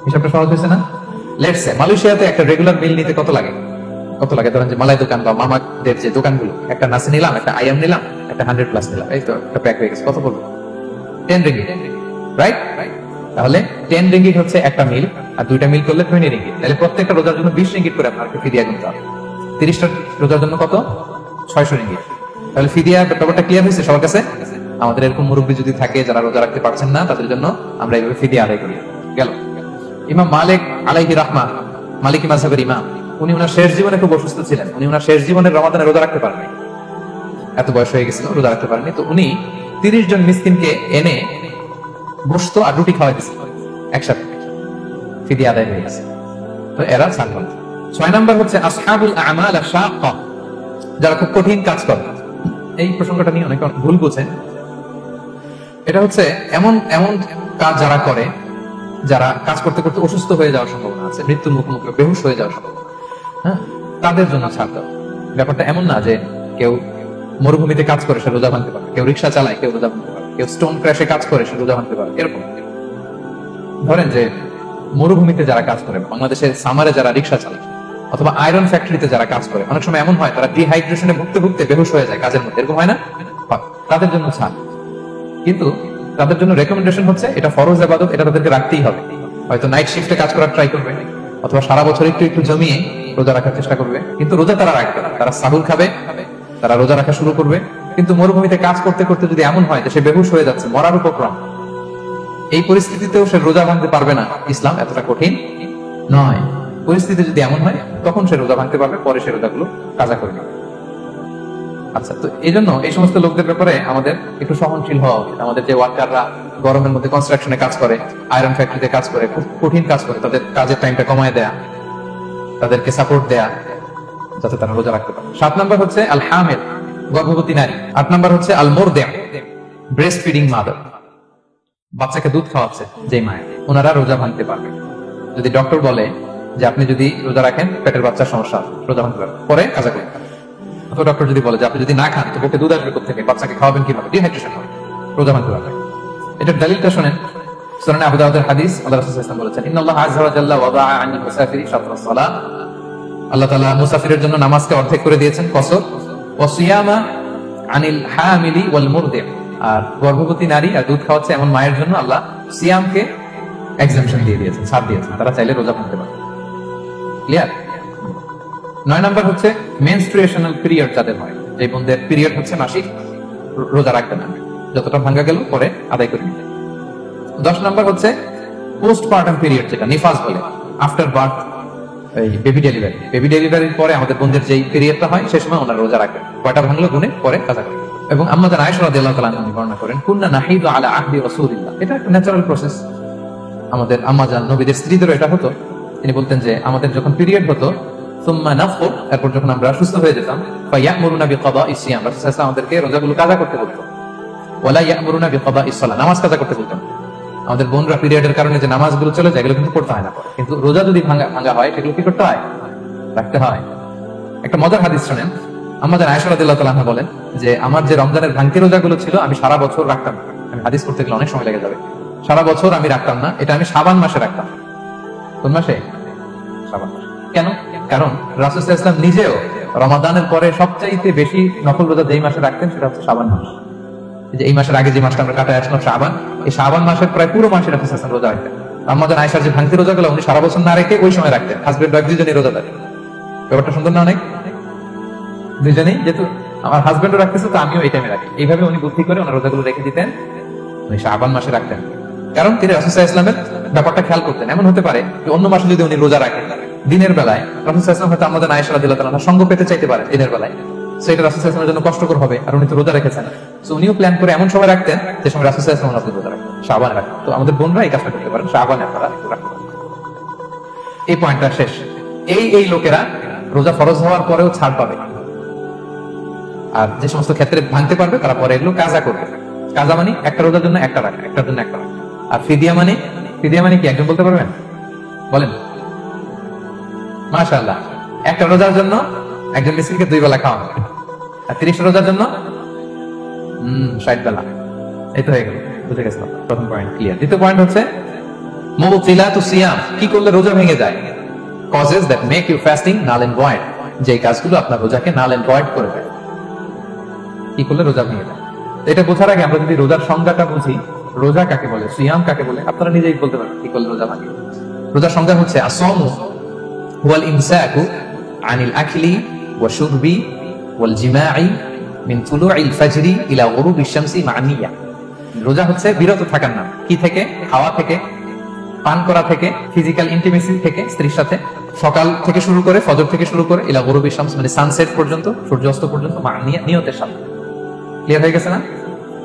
হিসাবটা সহজ হয়েছে না? লেটস সে মালয়েশিয়াতে একটা রেগুলার মিল নিতে কত লাগে? কত লাগে? ধরেন যে মালাই দোকান বা মামাদের যে দোকানগুলো, একটা নাসি নিলাম, একটা আইএম নিলাম, একটা 100+ নিলাম, এই তো একটা প্যাক হয়ে গেছে। কত পড়বে? 10 রিঙ্গিট, রাইট? তাহলে 10 রিঙ্গিট হচ্ছে একটা মিল, আর 2টা মিল করলে 20 রিঙ্গিট। তাহলে প্রত্যেকটা রোজার জন্য 20 রিঙ্গিট করে আপনাকে ফিদিয়া গুনতে হবে। 30টা রোজার জন্য কত? 600 রিঙ্গিট। তাহলে ফিদিয়া ব্যাপারটা ক্লিয়ার হয়েছে সবার কাছে? আমাদের এরকম মুরব্বী যদি থাকে যারা রোজা রাখতে পারছেন না, তাদের জন্য আমরা এইভাবে ফিদিয়া আদায় করি। গেল। ইমাম মালিক আলাইহি রাহমা, মালিকি মাযহাবের ইমাম, উনি ওনার শেষ জীবনে খুব অসুস্থ ছিলেন। উনি ওনার শেষ জীবনের রমাদানে রোজা রাখতে পারেননি, এত বয়স হয়ে গেছিল, রোজা রাখতে পারেননি। তো উনি 30 জন মিসকিনকে এনে গোশত আর রুটি খাওয়াই দিয়েছেন একসাথে, ফিদিয়া আদায় হয়ে গেছে। তো এরা ছাড়বেন। 6 নাম্বার হচ্ছে আসহাবুল আমাল আশ-শাক্কা, যারা খুব কঠিন কাজ করে। এই প্রসঙ্গটা নিয়ে অনেকে ভুল বোঝেন। এটা হচ্ছে এমন এমন কাজ যারা করে, যারা কাজ করতে করতে অসুস্থ হয়ে যাওয়ার সম্ভাবনা আছে, মৃত্যুর মুখোমুখি, বেহুশ হয়ে যাওয়ার সম্ভাবনা, হ্যাঁ, তাদের জন্য ছাড় দাও। ব্যাপারটা এমন না যে কেউ মরুভূমিতে কাজ করে সে রোজা ভাঙতে পারে, কেউ রিক্সা চালায় কেউ রোজা ভাঙতে পারে, কেউ স্টোন ক্র্যাশে কাজ করে সে রোজা ভাঙতে পারে, এরকম। ধরেন যে মরুভূমিতে যারা কাজ করে, বাংলাদেশের সামারে যারা রিক্সা চালায়, অথবা আয়রন ফ্যাক্টরিতে যারা কাজ করে, অনেক সময় এমন হয় তারা ডিহাইড্রেশনে ভুগতে ভুগতে বেহুশ হয়ে যায় কাজের মধ্যে, এরকম হয় না? তাদের জন্য ছাড়। কিন্তু তাদের জন্য রেকমেন্ডেশন হচ্ছে এটা ফরজ ইবাদত, এটা তাদেরকে রাখতেই হবে। হয়তো নাইট শিফটে কাজ করার ট্রাই করবে, অথবা সারা বছর একটু একটু জমিয়ে রোজা রাখার চেষ্টা করবে, কিন্তু রোজা তারা রাখবে না। তারা সাহুর খাবে, তারা রোজা রাখা শুরু করবে। কিন্তু মরুভূমিতে কাজ করতে করতে যদি এমন হয় যে সে বেহুশ হয়ে যাচ্ছে, মরার উপক্রম, এই পরিস্থিতিতেও সে রোজা ভাঙতে পারবে না। ইসলাম এতটা কঠিন নয়। পরিস্থিতি যদি এমন হয় তখন সে রোজা ভাঙতে পারবে, পরে সে রোজাগুলো কাজা করে নেবে। আচ্ছা, তো এই জন্য এই সমস্ত লোকদের ব্যাপারে আমাদের একটু সহনশীল হওয়া উচিত। আমাদের যে ওয়ার্কাররা গরমের মধ্যে কনস্ট্রাকশনে কাজ করে, আয়রন ফ্যাক্টরিতে কাজ করে, খুব কঠিন কাজ করে, তাদের কাজের টাইমটা কমায় দেয়া, তাদেরকে সাপোর্ট দেয়া, যাতে তারা রোজা রাখতে পারে। 7 নাম্বার হচ্ছে আল হামিল, গর্ভবতী নারী। 8 নাম্বার হচ্ছে আল মুরদি, ব্রেস্ট ফিডিং মাদার, বাচ্চাকে দুধ খাওয়াচ্ছে যে মায়ের, ওনারা রোজা ভাঙতে পারবে। যদি ডক্টর বলে যে আপনি যদি রোজা রাখেন পেটের বাচ্চার সমস্যা, রোজা ভাঙতে পারবে, পরে কাজা করবেন। অথবা ডক্টর যদি বলে যে আপনি যদি না খান তো বুকে দুধ আসবে কোথা থেকে, বাচ্চাকে খাওয়াবেন কিভাবে, ডিহাইড্রেশন হবে, রোজা ভাঙতে পারবে। এটার দলিলটা শুনেন, সুনানে আবু দাউদের হাদিস, আল্লাহ রাসূল সাল্লাল্লাহু আলাইহি ওয়াসাল্লাম বলেছেন, ইন্নাল্লাহ আযজা ওয়া জাল্লা ওয়াদাআ আনিল মুসাফিরি শাতরাস সালাত, আল্লাহ তাআলা মুসাফিরের জন্য নামাজকে অর্ধেক করে দিয়েছেন, কসর। ওয়া সিয়ামা আনিল হামিলি ওয়াল মুরদি, আর গর্ভবতী নারী আর দুধ খাওয়াচ্ছে এমন মায়ের জন্য আল্লাহ সিয়ামকে এক্সাম্পশন দিয়ে দিয়েছেন, ছাড় দিয়েছেন, তারা চাইলে রোজা ভাঙতে পারে। ক্লিয়ার? 9 নাম্বার হচ্ছে মেনস্ট্রুয়েশনাল পিরিয়ড যাদের হয়, যে বোনদের পিরিয়ড হচ্ছে মাসিক, রোজা রাখতে না, যতটা ভাঙা গেল পরে আদায় করে নিতে। 10 নাম্বার হচ্ছে পোস্টপার্টাম পিরিয়ড, যেটা নিফাস বলে, আফটার বার্থ, এই বেবি ডেলিভারি। বেবি ডেলিভারির পরে আমাদের বোনদের যেই পিরিয়ডটা হয় সে সময় ওনারা রোজা রাখবেন, কয়টা ভাঙলো গুনে পরে কাজা করবেন। এবং আমাদের আয়েশা রাদিয়াল্লাহু তাআলা আনহা বর্ণনা করেন, কুননা নাহিদু আলা আহদি রাসূলিল্লাহ, এটা একটা ন্যাচারাল প্রসেস, আমাদের আম্মা জান নবীদের স্ত্রীদেরও এটা হতো। তিনি বলতেন যে আমাদের যখন পিরিয়ড হতো, সুম্মা নাফুর, তারপর যখন আমরা সুস্থ হয়ে যেতাম, ফায়ামুরুনা বিকাদাইস সিয়াম, রাসূল সাল্লাল্লাহু আলাইহি ওয়াসাল্লাম আমাদেরকে রোজাগুলো কাজা করতে বলতো, ওয়ালা ইয়ামুরুনা বিকাদাইস সালাত, নামাজ কাজা করতে বলতেন। আমাদের বোনরা পিরিয়ডের কারণে যে নামাজগুলো চলে যায় এগুলো কিন্তু পড়তে হয় না, কিন্তু রোজা যদি ভাঙা হয় সেগুলো কি করতে হয়? রাখতে হয়। একটা মজার হাদিস শুনেন, আমাদের আয়েশা রাদিয়াল্লাহু তাআলা আনহা বলেন যে আমার যে রমজানের ভাঙতি রোজাগুলো ছিল আমি সারা বছর রাখতাম না। আমি হাদিস করতে গেলে অনেক সময় লেগে যাবে। সারা বছর আমি রাখতাম না, এটা আমি শাবান মাসে রাখতাম। কোন মাসে? শাবান মাসে। কেন? কারণ রাসূল সাল্লাল্লাহু আলাইহি ওয়াসাল্লাম নিজেও রমাদানের পরে সবচাইতে বেশি নফল রোজা যেই মাসে রাখতেন সেটা হচ্ছে শাবান মাস। যে এই মাসের আগে যে মাসটা আমরা কাটায় আসলাম শাবান, এই শাবান মাসের প্রায় পুরো মাসে রাসূল সাল্লাল্লাহু আলাইহি ওয়াসাল্লাম রোজা রাখতেন। আমাদের আয়েশার যে ভাঙতি রোজাগুলো উনি সারা বছর না রেখে ওই সময় রাখতেন। হাজবেন্ড ওয়াইফ দুজনেই রোজাদার। ব্যাপারটা সুন্দর না অনেক? দুজনেই যেহেতু আমার হাজবেন্ডও রাখতেছে তো আমিও এই টাইমে রাখি, এইভাবে উনি বুদ্ধি করে ওনার রোজাগুলো রেখে দিতেন, উনি শাবান মাসে রাখতেন। কারণ তিনি রাসূল সাল্লাল্লাহু আলাইহি ওয়াসাল্লামের ব্যাপারটা খেয়াল করতেন। এমন হতে পারে যে অন্য মাসে যদি উনি রোজা রাখেন, দিনের বেলায় রাসূল সাল্লাল্লাহু আলাইহি ওয়াসাল্লাম হয়তো আমাদের আয়েশা রাদিয়াল্লাহু তাআলা সঙ্গ পেতে চাইতে পারেন দিনের বেলায়, সেটা রাসূল সাল্লাল্লাহু আলাইহি ওয়াসাল্লামের জন্য কষ্টকর হবে, আর উনি তো রোজা রেখেছেন। সো উনিও প্ল্যান করে এমন সময় রাখতেন যে সময় রাসূল সাল্লাল্লাহু আলাইহি ওয়াসাল্লাম রোজা রাখতেন, শাবান রাখতেন। তো আমাদের বোনরা এই কাজটা করতে পারেন, শাবানে আপনারা রাখতে পারেন। এই পয়েন্টটা শেষ। এই লোকেরা রোজা ফরজ হওয়ার পরেও ছাড় পাবে, আর যে সমস্ত ক্ষেত্রে ভাঙতে পারবে তারা পরে এগুলো কাজা করবে। কাজা মানে একটা রোজার জন্য একটা রাখা, একটার জন্য একটা রাখা। আর ফিদিয়া মানে কি একজন বলতে পারবেন? বলেন। মাশাআল্লাহ, একটা রোজার জন্য একজন মিসকিনকে 2 বেলা খাওয়ানো, আর 30 রোজার জন্য 60 বেলা। এই তো হয়ে গেল, বুঝে গেছিলাম। প্রথম পয়েন্ট ক্লিয়ার। দ্বিতীয় পয়েন্ট হচ্ছে মুবতিলাতু সিয়াম, কি করলে রোজা ভেঙে যায়। Causes that make you fasting null and void, যে কাজগুলো আপনার রোজাকে নাল এন্ড ভয়েড করে দেয়। কি করলে রোজা ভেঙে যায়, এটা বোঝার আগে আমরা যদি রোজার সংজ্ঞাটা বুঝি, রোজা কাকে বলে, সিয়াম কাকে বলে, আপনারা নিজেই বলতে পারেন কি করলে রোজা ভাঙে। রোজার সংজ্ঞা হচ্ছে আসসামু ওয়াল ইমসাকু আনিল আকলি ওয়া শুরবি ওয়াল জিমাই মিন তুলুইল ফাজরি ইলা গুরুবিশ শামসি মা নিয়া। রোজা হচ্ছে বিরত থাকার নাম। কি থেকে? খাওয়া থেকে, পান করা থেকে, ফিজিক্যাল ইন্টিমেসি থেকে স্ত্রীর সাথে, সকাল থেকে শুরু করে, ফজর থেকে শুরু করে ইলা গুরুবিশ শামস মানে সানসেট পর্যন্ত, সূর্যাস্ত পর্যন্ত, মা নিয়া, নিয়তের সাথে। ক্লিয়ার হয়ে গেছে না?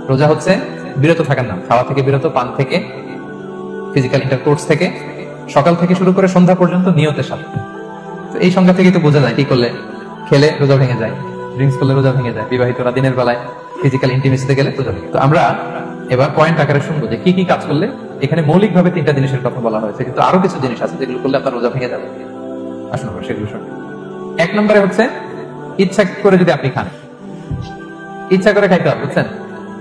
রোজা হচ্ছে বিরত থাকার নাম। খাওয়া থেকে বিরত, পান থেকে, ফিজিক্যাল ইন্টারকোর্স থেকে, সকাল থেকে শুরু করে সন্ধ্যা পর্যন্ত নিয়তের সাথে। তো এই সংজ্ঞা থেকেই তো বোঝা যায় কি করলে খেলে রোজা ভেঙে যায়, ড্রিঙ্কস করলে রোজা ভেঙে যায়, বিবাহিতরা দিনের বেলায় ফিজিক্যাল ইন্টিমেসিতে গেলে রোজা ভেঙে। তো আমরা এবার পয়েন্ট আকারে শুনবো যে কি কি কাজ করলে। এখানে মৌলিকভাবে 3টা জিনিসের কথা বলা হয়েছে, কিন্তু আরো কিছু জিনিস আছে যেগুলো করলে আপনার রোজা ভেঙে যাবে। আসুন আমরা সেগুলো শুনি। 1 নম্বরে হচ্ছে ইচ্ছা করে যদি আপনি খান, ইচ্ছা করে খাইতে হবে, বুঝছেন?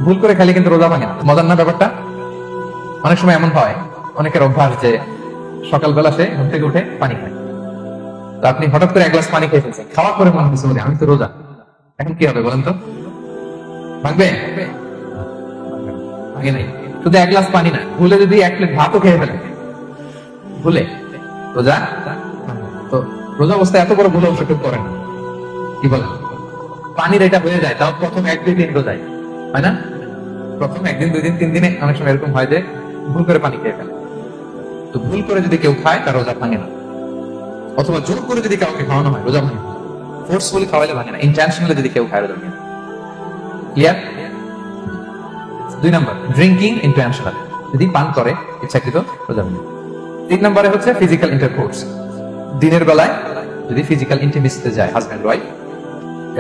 ভুল করে খাইলে কিন্তু রোজা ভাঙে না। মজার না ব্যাপারটা? অনেক সময় এমন হয়, অনেকের অভ্যাস যে সকালবেলা সে ঘুম থেকে উঠে পানি খায়। তো আপনি হঠাৎ করে 1 গ্লাস পানি খেয়ে ফেলছেন, খাওয়া করে মনে হচ্ছে আমি তো রোজা, এখন কি হবে বলেন তো? ভাঙবে? ভাঙে নাই। শুধু 1 গ্লাস পানি না, ভুলে যদি 1 প্লেট ভাতও খেয়ে ফেলেন, ভুলে, রোজা? তো রোজা অবস্থায় এত বড় ভুল অবশ্য করেন না, কি বলেন? পানির এটা হয়ে যায়, তাও প্রথম 1-2 দিন রোজায় হয় না? প্রথম 1 দিন 2 দিন 3 দিনে অনেক সময় এরকম হয় যে ভুল করে পানি খেয়ে ফেলে। তো ভুল করে যদি কেউ খায় তার রোজা ভাঙে না। অথবা জোর করে যদি কাউকে খাওয়ানো হয় রোজা ভাঙে না। ফোর্সফুলি খাওয়াইলে ভাঙে না, ইন্টেনশনালি যদি কেউ খায় রোজা ভাঙে না। ক্লিয়ার? 2 নাম্বার ড্রিঙ্কিং ইন্টেনশনাল, যদি পান করে ইচ্ছাকৃত রোজা ভাঙে। 3 নম্বরে হচ্ছে ফিজিক্যাল ইন্টারকোর্স, দিনের বেলায় যদি ফিজিক্যাল ইন্টিমেসিতে যায় হাজব্যান্ড ওয়াইফ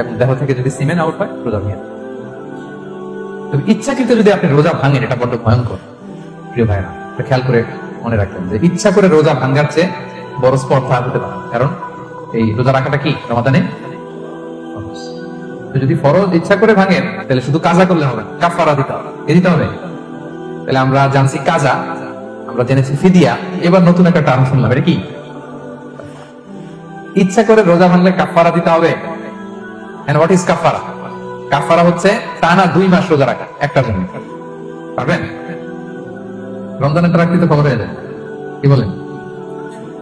এবং দেহ থেকে যদি সিমেন আউট হয় রোজা ভেঙে। তবে ইচ্ছাকৃত যদি আপনি রোজা ভাঙেন, এটা বড্ড ভয়ঙ্কর প্রিয় ভাইরা। খেয়াল করে মনে রাখবেন যে ইচ্ছা করে রোজা ভাঙার চেয়ে বড় স্পর্ধা হতে পারে। কারণ এই রোজা রাখাটা কি রমাদানে যদি ফরজ ইচ্ছা করে ভাঙেন, তাহলে শুধু কাজা করলে হবে, কাফারা দিতে হবে, দিতে হবে। তাহলে আমরা জানছি কাজা, আমরা জেনেছি ফিদিয়া, এবার নতুন একটা টার্ম শুনলাম, এটা কি? ইচ্ছা করে রোজা ভাঙলে কাফারা দিতে হবে। এন্ড হোয়াট ইজ কাফারা? কাফারা হচ্ছে টানা 2 মাস রোজা রাখা একটার জন্য। পারবেন? রমজানের রাখতে তো খবর হয়ে যায়, কি বলেন?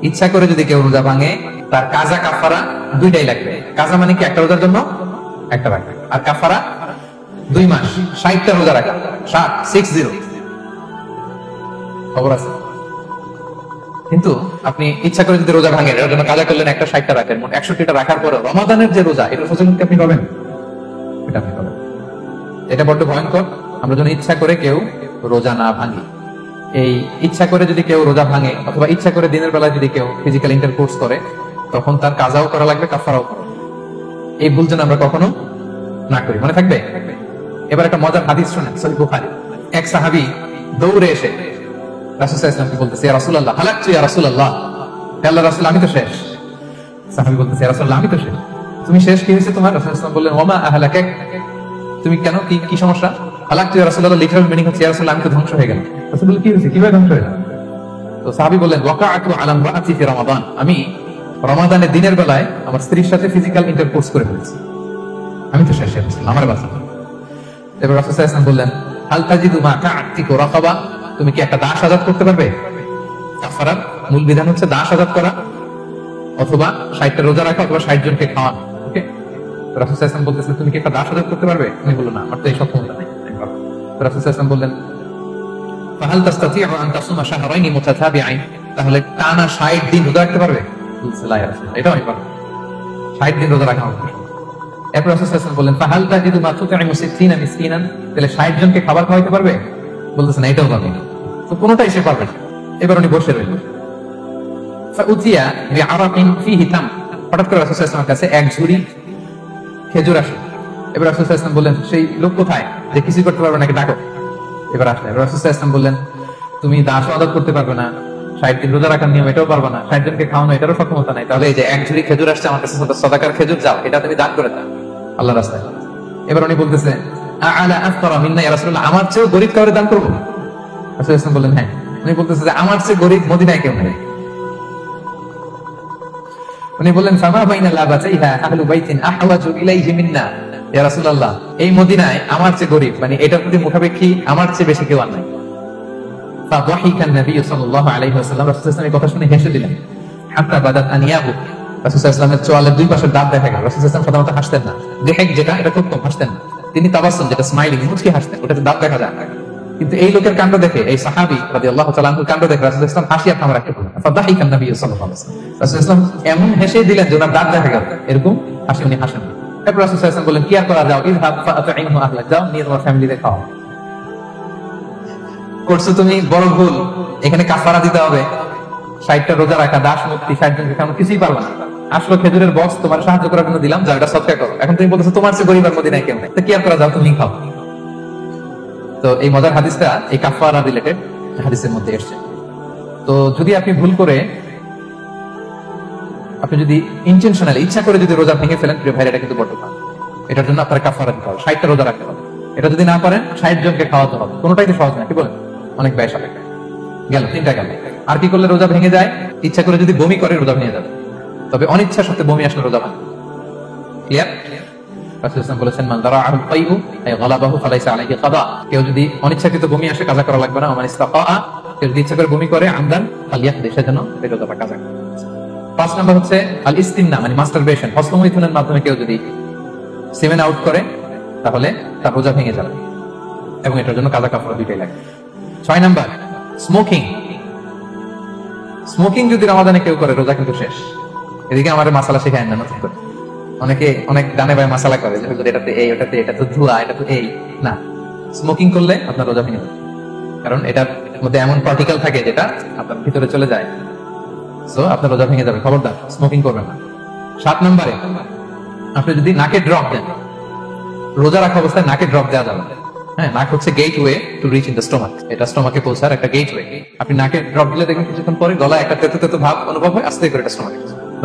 ইচ্ছা করে যদি কেউ রোজা ভাঙে, তার কাজা কাফারা 2টাই লাগবে। কাজা মানে কি? একটা রোজার জন্য একটা রাখা, আর কাফারা 2 মাস 60টা রোজা রাখা। 60 খবর আছে। কিন্তু আপনি ইচ্ছা করে যদি রোজা ভাঙেন, এর জন্য কাজা করলেন, একটা 60টা রাখেন, মোট 61টা রাখার পরে রমাদানের যে রোজা, এটা ফজিলত আপনি পাবেন, এটা আপনি পাবেন। এটা বড্ড ভয়ঙ্কর। আমরা যেন ইচ্ছা করে কেউ রোজা না ভাঙি। এই ইচ্ছা করে যদি কেউ রোজা ভাঙে, অথবা ইচ্ছা করে দিনের বেলায় যদি কেউ ফিজিক্যাল ইন্টারকোর্স করে, তখন তার কাজাও করা লাগবে, কাফারাও করা। এই ভুল যেন আমরা কখনো না করি, মনে থাকবে। এবার একটা মজার হাদিস শুনেন, সহিহ বুখারী। এক সাহাবী দৌড়ে এসে রাসূল সাল্লাল্লাহু আলাইহি ওয়াসাল্লামকে বলতেছে, ইয়া রাসূলুল্লাহ, হালাকতু ইয়া রাসূলুল্লাহ, হে আল্লাহর রাসূল, আমি তো শেষ। সাহাবী বলতেছে, ইয়া রাসূলুল্লাহ, আমি তো শেষ। তুমি শেষ, কি হয়েছে তোমার? রাসূল সাল্লাল্লাহু আলাইহি ওয়াসাল্লাম বললেন, ওমা আহলাকাক, তুমি কেন, কি সমস্যা? হালাকতু ইয়া রাসূলুল্লাহ লিটারাল মিনিং হচ্ছে, ইয়া রাসূলুল্লাহ, আমি তো ধ্বংস হয়ে গেলাম। রাসূল বললেন, কি হয়েছে, কিভাবে ধ্বংস হয়ে গেল? তো সাহাবী বললেন, ওয়াকাআতু আলা ইমরাআতি ফি রমাদান, আমি রমাদানের দিনের বেলায় আমার স্ত্রীর সাথে ফিজিক্যাল ইন্টারকোর্স করে ফেলেছি, আমি তো শেষ, আমার বাঁচা। এবার রাসূল সাল্লাল্লাহু আলাইহি ওয়াসাল্লাম বললেন, হাল তাজিদু মা কা'তিকু রাকাবা, তুমি কি একটা দাস আজাদ করতে পারবে? কাফারার মূল বিধান হচ্ছে দাস আজাদ করা, অথবা 60টা রোজা রাখা, অথবা 60 জনকে খাওয়ানো। ওকে, রাসূল সাল্লাল্লাহু আলাইহি ওয়াসাল্লাম বলতেছেন তুমি কি একটা দাস আজাদ করতে পারবে? উনি বললেন না, আমার তো এই সক্ষমতা নেই। রাসূল সাল্লাল্লাহু আলাইহি ওয়াসাল্লাম বললেন ফাহাল তাসতাতিউ আন তাসুমা শাহরাইন মুতাতাবিআইন, তাহলে টানা 60 দিন রোজা রাখতে পারবে? বলছে লা ইয়া রাসূলুল্লাহ, এটা আমি পারবো, 60 দিন রোজা রাখা হবে। এরপর রাসূল সাল্লাল্লাহু আলাইহি ওয়াসাল্লাম বললেন ফাহাল তাজিদু মা তুতিমু 60 মিসকিনান, তাহলে 60 জনকে খাবার খাওয়াইতে পারবে? বলতেছে না, এটাও পারবে না। তো কোনটাই সে পারবে না। এবার উনি বসে রইলেন। ফাউতিয়া বিআরাকিন ফিহি তাম, হঠাৎ করে রাসূল সাল্লাল্লাহু আলাইহি ওয়াসাল্লামের কাছে এক ঝুড়ি খেজুর আসে। এবার রাসূল সাল্লাল্লাহু আলাইহি ওয়াসাল্লাম বললেন সেই লোক কোথায় যে কিছু করতে পারবে নাকি, ডাকো। এবার আসলে রাসূল সাল্লাল্লাহু আলাইহি ওয়াসাল্লাম বললেন তুমি দাস আদাত করতে পারবে না, 60 দিন রোজা রাখার নিয়ম এটাও পারবে না, 60 জনকে খাওয়ানো এটারও সক্ষমতা নাই, তাহলে এই যে এক ঝুড়ি খেজুর আসছে আমার কাছে, সাদাকার খেজুর, যাও এটা তুমি দান করে দাও আল্লাহর রাস্তায়। এবার উনি বলতেছে আলা আফতারা মিন্না ইয়া রাসূলুল্লাহ, আমার চেয়ে গরীব কাউরে দান করব? রাসূল সাল্লাল্লাহু আলাইহি ওয়াসাল্লাম বললেন হ্যাঁ। উনি বলতেছে যে আমার চেয়ে গরীব মদিনায় কেউ নেই। উনি বললেন ফামা বাইনা লাবাতাইহা আহলু বাইতিন আহওয়াজু ইলাইহি মিন্না ইয়া রাসূলুল্লাহ, এই মদিনায় আমার চেয়ে গরীব, মানে এটার প্রতি মুখাপেক্ষী আমার চেয়ে বেশি কেউ আর নাই। ফাদাহিকা নবী সাল্লাল্লাহু আলাইহি ওয়াসাল্লাম, রাসূল সাল্লাল্লাহু আলাইহি ওয়াসাল্লাম এই কথা শুনে হেসে দিলেন। হাত্তা বাদাত আনিয়াহু, রাসূল সাল্লাল্লাহু আলাইহি ওয়াসাল্লামের চোয়ালের দুই পাশের দাঁত দেখা গেল। রাসূল সাল্লাল্লাহু আলাইহি ওয়াসাল্লাম সাধারণত হাসতেন না, দেখেন যেটা এটা খুব কম হাসতেন না, তিনি তাবাসসুম যেটা স্মাইলিং মুচকি হাসতেন, ওটাতে দাঁত দেখা যায়। কিন্তু এই লোকের কাণ্ড দেখে, এই সাহাবী রাদিয়াল্লাহু তাআলা আনহুর কাণ্ড দেখে রাসূল সাল্লাল্লাহু আলাইহি ওয়াসাল্লাম হাসি আর থামার একটা পারলেন না। ফাদাহিকা নবী সাল্লাল্লাহু আলাইহি ওয়াসাল্লাম, রাসূল সাল্লাল্লাহু আলাইহি ওয়াসাল্লাম এমন হেসে দিলেন যে ওনার দাঁত দেখা গেল, এরকম হাসি উনি হাসেন। এরপর রাসূল সাল্লাল্লাহু আলাইহি ওয়াসাল্লাম বললেন কি আর করা, যাও ইযহাব ফাআতিমহু আহলাক, যাও নিয়ে তোমার ফ্যামিলিতে খাও। করছো তুমি বড় ভুল, এখানে কাফারা দিতে হবে, 60টা রোজা রাখা, দাস মুক্তি, 60 জনকে খাওয়ানো, কিছুই পারবে না। আসলে খেজুরের বক্স তোমার সাহায্য করার জন্য দিলাম, যাও এটা সদকা করো। এখন তুমি বলতেছো তোমার চেয়ে গরীব আর মদিনায় কেউ নেই, তো কি আর করা, যাও তুমি খাও। তো এই মজার হাদিসটা এই কাফারা রিলেটেড হাদিসের মধ্যে এসেছে। তো যদি আপনি ভুল করে, আপনি যদি ইন্টেনশনালি ইচ্ছা করে যদি রোজা ভেঙে ফেলেন, প্রিয় ভাইরা, এটা কিন্তু বড় পাপ। এটার জন্য আপনার কাফারা দিতে হবে, 60টা রোজা রাখতে হবে। এটা যদি না পারেন 60 জনকে খাওয়াতে হবে। কোনোটাই তো সহজ না, কি বলেন? অনেক ব্যয় সাপেক্ষ। গেল 3টা গেল। আর কি করলে রোজা ভেঙে যায়? ইচ্ছা করে যদি বমি করে রোজা ভেঙে যাবে, তবে অনিচ্ছা সত্ত্বে বমি আসলে রোজা ভাঙে। ক্লিয়ার? রাসূল সাল্লাল্লাহু আলাইহি ওয়াসাল্লাম বলেছেন মান দারাআহু আল-ফাইউ আই গালাবাহু ফালাইসা আলাইহি কাদা, কেউ যদি অনিচ্ছাকৃত বমি আসে কাজা করা লাগবে না। মান ইসতাফা, কেউ যদি ইচ্ছা করে বমি করে আমদান ফালিয়াহদি, সেজন্য এই রোজাটা কাজা করে। 5 নাম্বার হচ্ছে আল ইস্তিমনা, মানে মাস্টারবেশন, হস্তমৈথুনের মাধ্যমে কেউ যদি সিমেন আউট করে তাহলে তার রোজা ভেঙে যাবে, এবং এটার জন্য কাজা কাফারা দুইটাই লাগে। 6 নাম্বার স্মোকিং। স্মোকিং যদি রমাদানে কেউ করে, রোজা কিন্তু শেষ। এদিকে আমার মাসালা শেখায় না নতুন করে, অনেকে অনেক ডানে বায়ে মাসালা করে যে এটাতে এই, ওটাতে এটা তো ধোঁয়া, এটা তো এই না। স্মোকিং করলে আপনার রোজা ভেঙে যাবে, কারণ এটার মধ্যে এমন পার্টিকেল থাকে যেটা আপনার ভিতরে চলে যায়, সো আপনার রোজা ভেঙে যাবে। খবরদার স্মোকিং করবেন না। 7 নম্বরে আপনি যদি নাকে ড্রপ দেন, রোজা রাখা অবস্থায় নাকে ড্রপ দেওয়া যাবে। হ্যাঁ, নাক হচ্ছে gateway to reach in the stomach, এটা স্টোমাকে পৌঁছার একটা গেটওয়ে। আপনি নাকে ড্রপ দিলে দেখবেন কিছুক্ষণ পরে গলায় একটা তেতো তেতো ভাব অনুভব হয়, আস্তে করে এটা স্টোমাকে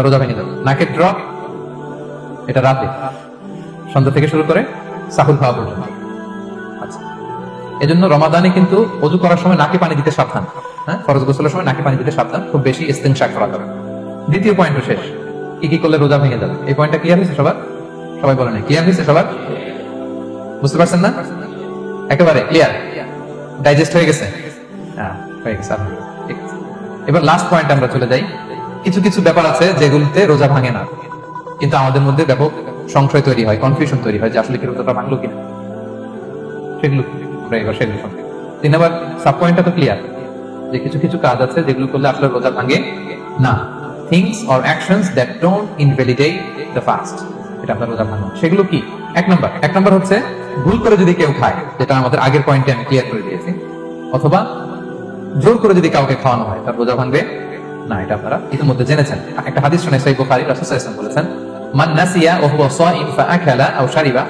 রোজা ভেঙে যাবে। নাকের ড্রপ এটা রাতে সন্ধ্যা থেকে শুরু করে সাহুর খাওয়া পর্যন্ত। আচ্ছা, এজন্য রমাদানে কিন্তু ওযু করার সময় নাকে পানি দিতে সাবধান। হ্যাঁ, ফরজ গোসলের সময় নাকে পানি দিতে সাবধান, খুব বেশি ইস্তেনশাক করা যাবে। দ্বিতীয় পয়েন্ট শেষ, কি কি করলে রোজা ভেঙে যাবে। এই পয়েন্টটা ক্লিয়ার হয়েছে সবার? সবাই বলেন ক্লিয়ার হয়েছে সবার? বুঝতে পারছেন না? একেবারে ক্লিয়ার, ডাইজেস্ট হয়ে গেছে? হ্যাঁ, হয়ে গেছে। এবার লাস্ট পয়েন্ট আমরা চলে যাই। কিছু কিছু ব্যাপার আছে যেগুলোতে রোজা ভাঙে না, কিন্তু আমাদের মধ্যে ব্যাপক সংশয় তৈরি হয়, কনফিউশন তৈরি হয় যে আসলে কি রোজাটা ভাঙলো কিনা। সেগুলো এবার সেগুলো 3 নাম্বার সাব পয়েন্টটা তো ক্লিয়ার, যে কিছু কিছু কাজ আছে যেগুলো করলে আসলে রোজা ভাঙে না। Things or actions that don't invalidate the fast, এটা আপনার রোজা ভাঙে। সেগুলো কি? এক নাম্বার হচ্ছে ভুল করে যদি কেউ খায়, যেটা আমাদের আগের পয়েন্টে আমি ক্লিয়ার করে দিয়েছি, অথবা জোর করে যদি কাউকে খাওয়ানো হয়, তার রোজা ভাঙবে না। এটা আপনারা ইতিমধ্যে জেনেছেন। একটা হাদিস শুনে সহিহ বুখারী, রাসূল সাল্লাল্লাহু আলাইহি ওয়াসাল্লাম বলেছেন মান নাসিয়া ওয়া হুয়া সাইম ফাআকালা আও শারিবা,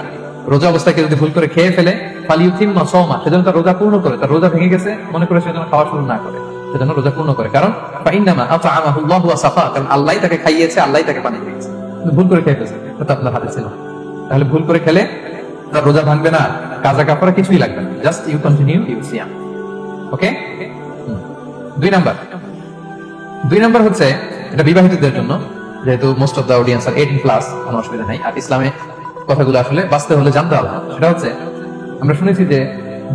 রোজা অবস্থায় কেউ যদি ভুল করে খেয়ে ফেলে, ফালিউতিম্মা সাওমা, সেজন্য তার রোজা পূর্ণ করে, তার রোজা ভেঙে গেছে মনে করে সেজন্য খাওয়া শুরু না করে, সেজন্য রোজা পূর্ণ করে। কারণ ফাইন্নামা আত'আমাহু আল্লাহু ওয়া সাফা, কারণ আল্লাহই তাকে খাইয়েছে, আল্লাহই তাকে পানি দিয়েছে। ভুল করে খেয়ে ফেলেছে, এটা আপনার হাতে ছিল। তাহলে ভুল করে খেলে তার রোজা ভাঙবে না, কাজা কাফারা কিছুই লাগবে না, জাস্ট ইউ কন্টিনিউ ইউ সিয়াম। ওকে? 2 নাম্বার হচ্ছে এটা বিবাহিতদের জন্য, যেহেতু most of the audience are 18+, কোনো অসুবিধা নাই। আর ইসলামে কথাগুলো আসলে বাঁচতে হলে জানতে হবে। সেটা হচ্ছে আমরা শুনেছি যে